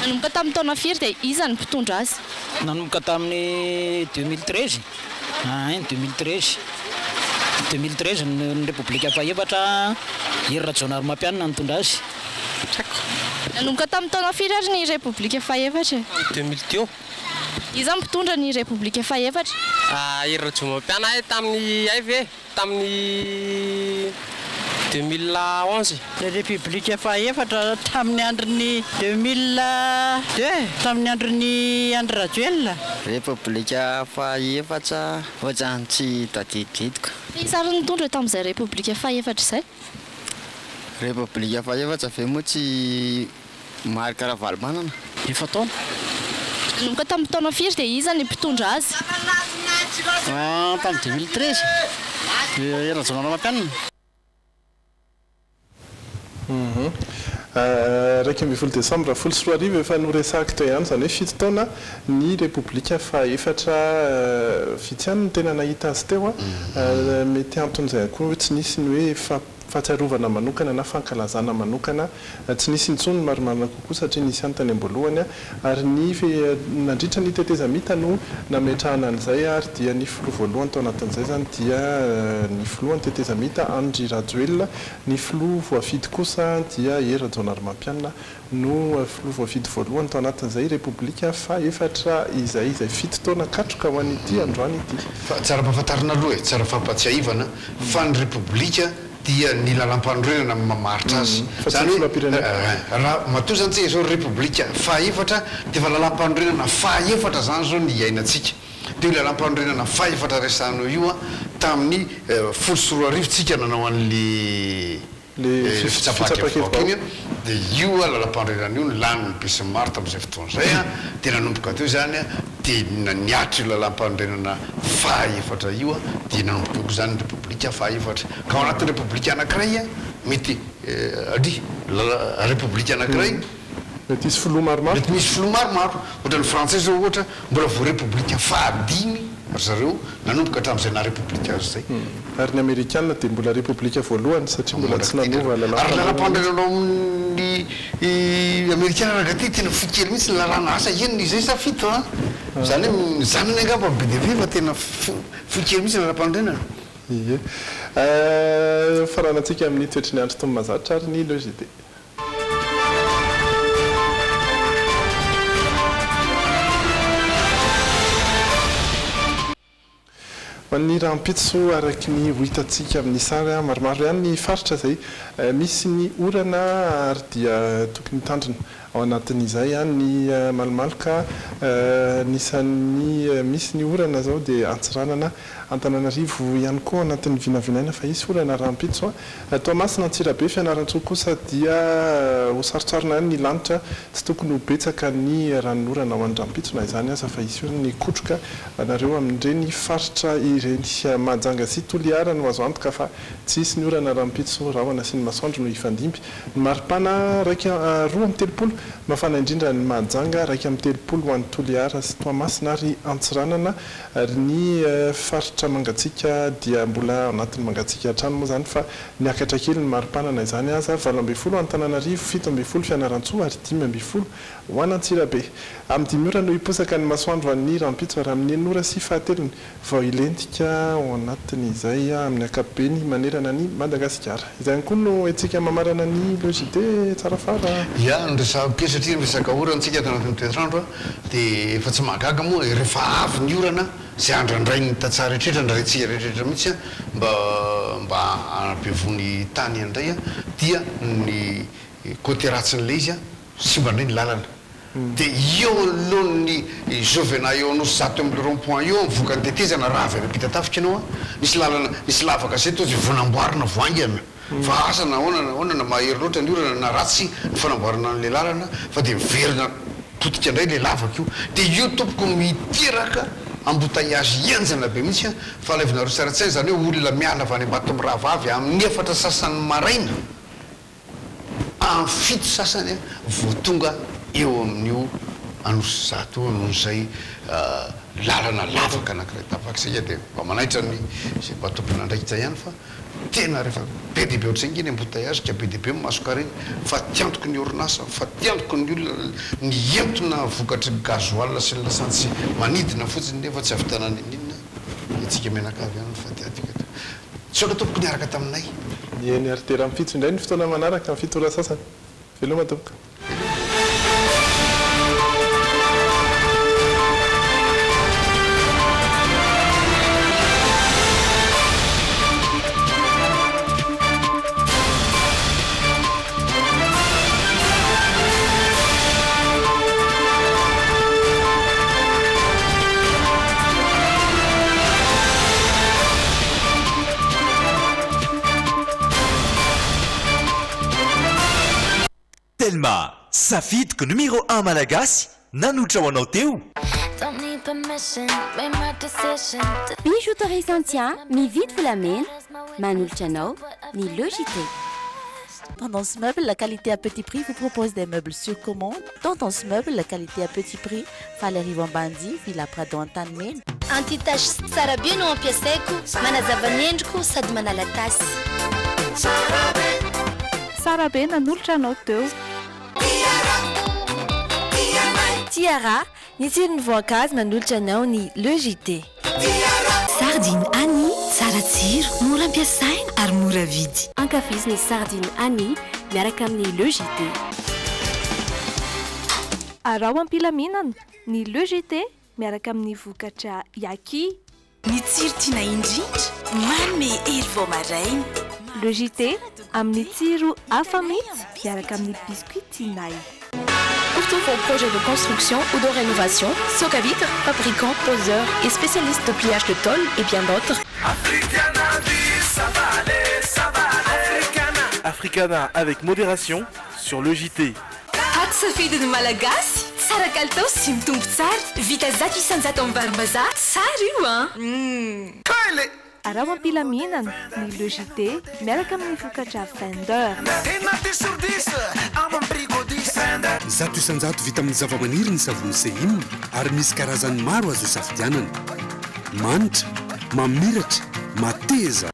S17: nanomboka tamin'ny taona firy dia iza ny mpitondra azy
S18: nanomboka tamin'ny 2013 2013 ny repoblika faefatra Iry Rajaonarimampianina nitondra azy
S17: nanomboka tamin'ny taona firy ary ny repoblika faefatra
S18: 2000 teo
S17: iza mpitondra ny repoblika faefatra
S19: Iry Rajaonarimampianina tamin'ny ay ve tamin'ny 2011
S18: ny repoblika faefatra tamin'ny andron'ny 2002 tamin'ny andron'ny Andry Rajoelina
S20: repoblika faefatra ohatrany tsy tadididiko
S17: isary nitondra tamin'izay repoblika faefatra izay
S20: repoblika faefatra ve moa tsy marika Ravalomanana
S18: efa taona
S17: nanomboka tamin'ny taona firy dia iza ny mpitondra azy
S18: tamin'ny 2013 Iry Rajaonarimampianina
S10: 1 Desambra 14 efa noresahako teo ihany zany hoe 7 taona ny repoblika faefatra vitsy ihany no tena nahita azy teo mety anton'izay koa tsy nisy ny hoe fahatsiarovana manokana na fankalazana manokana tsy nisy intsony marimarina kokoa satria nisy any tany am-boalohany ary ny nandritra ny tetezamita no nametrahana an'izay ary dia ny filoha voalohany tao anatin'izay zany dia ny filohan'ny tetezamita Andry Rajoelina ny filoha voafidy kosa dia Iry Rajaonarimampianina no filoha voafidy voalohany tao anatin'izay repoblika faefatra izay 7 taona katroka ho an'ity androany ity
S12: fa tsara mpahafantarina aloha tsara fampatsiaivana fa ny repoblika dia ny lalam-pandroenana mamaritra azy zany raha matoa zany tsika zao repoblika faefatra dia fa lalam-pandroenana faefatra zany zao ny iainantsika dia io lalam-pandroenana faefatra resanao io tamin'ny 14 tsika nanao an'le fitsapakevakiny dia io lalam-pandroenana io ny laniny be sy maro tamin'izay fotoan'izay dia nanomboka teo zany dia niatry io lalam-pandroenana faefatra io dia nanomboka io zany repoblika faefatra ka ao anatin'ny repoblika anankiray mety repoblika anankiray
S10: mety misy filoha maromaro
S12: mety misy filoha maromaro ohatra ny français zao ohatra mbola vo repoblika fahadimy ry zareo nanomboka hatramin'izay na république azy zay
S10: ary ny amerikana dia mbola république voalohany satria mbola tsy nanova
S12: ary lalam-pandrenanao amin'ny américain raha ty tena fikely mihitsy lalàna asa eniny izay safito a zany hoe zanany angamba be de be fa tena fikely mihitsy lalam-pandrenana
S10: ie faranantsika amin'ny toetry ny andro tomy mazatra ary ny logité ny rahampitso araky ny hohitantsika amin'ny sary maromaro ihany ny faritra zay misy ny orana ary dia tokony tandrina ao anatin'izay ny malomaloka nisan'ny misy ny orana zao dia antsiranana Antananarivo ihany koa anatin'ny vinavinaina fa isy orana rahampitso Toamasina Antsirabe Fianaratsoa kosa dia ho sarotsarona ny lanitra tsy tokony ho betsaka ny ranon'orana ao an-drahampitso na izany aza fa isy ny kotroka anareo amin'ireny faritra ireny Mahajanga sy Toliara no azo antoka fa tsy isy ny orana rahampitso Rahona sy ny Masoandro no ifandimby ny Maripana roa amby telopolo mafana indrindra ny Mahajanga raika amby telopolo ho an'ny Toliara sy Toamasina ary Antsiranana ary ny faritra Mangatsika dia mbola anatin'ny Mangatsika hatrany moa zany fa niakatra kely ny Maripana na izany aza 20 Antananarivo 17 Fianarantsoa ary 15 ho an'Antsirabe amin'ny 10 ora no hiposaka ny Masoandro an'ny rahampitso ary amin'ny 9 ora sy 7 vao ilentika ao anatin'izay amin'ny ankapobeny manerana ny Madagasikara izay koa no etsika mamarana ny logité tsara fara
S12: ia nresake satria resaka orantsika tanatin'ny toetrandro dia efa tsy mahagaga moa rehefa avy ny orana zay andrandray ny tatsara rehetrrehetra ndraytsika rehetrrehetra mihitsy mba anabevony tany andray dia ny côté ratsin'le izy sy mba ndray ny lalana dia eo alohany Jovena eo no 7 amby rond-point eo mivoaka ny tetezana raha avy amipita tafika anao misy lalana misy lavaka zay tozy vonamboarina voangana fa asa na onana mahery loatra ny orana na ratsy ny fanamboarana an'le lalana fa dia miverina potika indray le lavaka io dia io tompoko miteraka embouteillage ianjana be mihitsy fa laivina rosaratsainy zany hoe olona miala avy any Bato Miravavy amin'ny 4 sasany maraina amin'ny 7 sasany vao tonga eo amin'io Anosizato nohon'izay lalana lavaka anankiray tapaka zay dia mba manaitra ny zay Batompona ndraiky ihany fa tena rehefa be dehibe ohatr'izay ngeny embouteillage ka be dehibe masoka reny fa tiantoko ny orinasa fa tiantoko ny olona ny entona vokatry gazoal sy ny lasantsy manidina fotsiny nefa tsy avitanany ninona etsika menakavy ihany fa tiatika tsoka tompoko niaraka taminay
S10: eny ary tera mifitso indray ny fotoana manaraka amin'ny 7 ora sasany veloma tompoka
S2: Telma, safidiko numéro 1 malagasy nanotra ho anao teo.
S5: Bijouterie Santia, mividy volamena, manolotra anao ny Logité.
S7: Tendance Meuble, la qualité à petit prix vous propose des meubles sur commande. Tendance Meuble, la qualité à petit prix, Valérie Vambandi, Villa Prado Antanimena.
S5: Anti-tache tsara be no ampiasaiko, manazava ny endriko sady manala tasy.
S4: Tsara be nanolotra anao teo.
S5: Tiara, ny tsiron'ny voankazo manolotra anao ny Logité. Sardine Annie, tsara tsiro, mora ampiasaina ary mora vidy. Ankafiziny sardine Annie miaraka amin'ny Logité.
S4: Arao ampilaminana ny Logité miaraka amin'ny vokatra Yaki.
S7: Ny tsiro tiana indrindra, mamy hery vao maraina.
S4: Logité amin'ny tsiro hafa mihitsy miaraka amin'ny biscuit Tinay.
S21: Pour tous vos projets de construction ou de rénovation, Socavitre, fabricant, poseur et spécialiste de pliage de tôle et bien d'autres.
S23: Africana avec modération sur le JT.
S5: Safidy ny malagasy tsara kalitao sy mitombo tsara vita zato isanjato amin'ny varim-bazaha tsara io
S4: Kyle arao ampilaminana ny Logité miaraka amin'ny vokatra Fender.
S26: Zato isanjato vita amin'ny zava-maniry ny savony Celine ary misy karazany maro azo isafidianana.
S23: manitra mamiratra mateza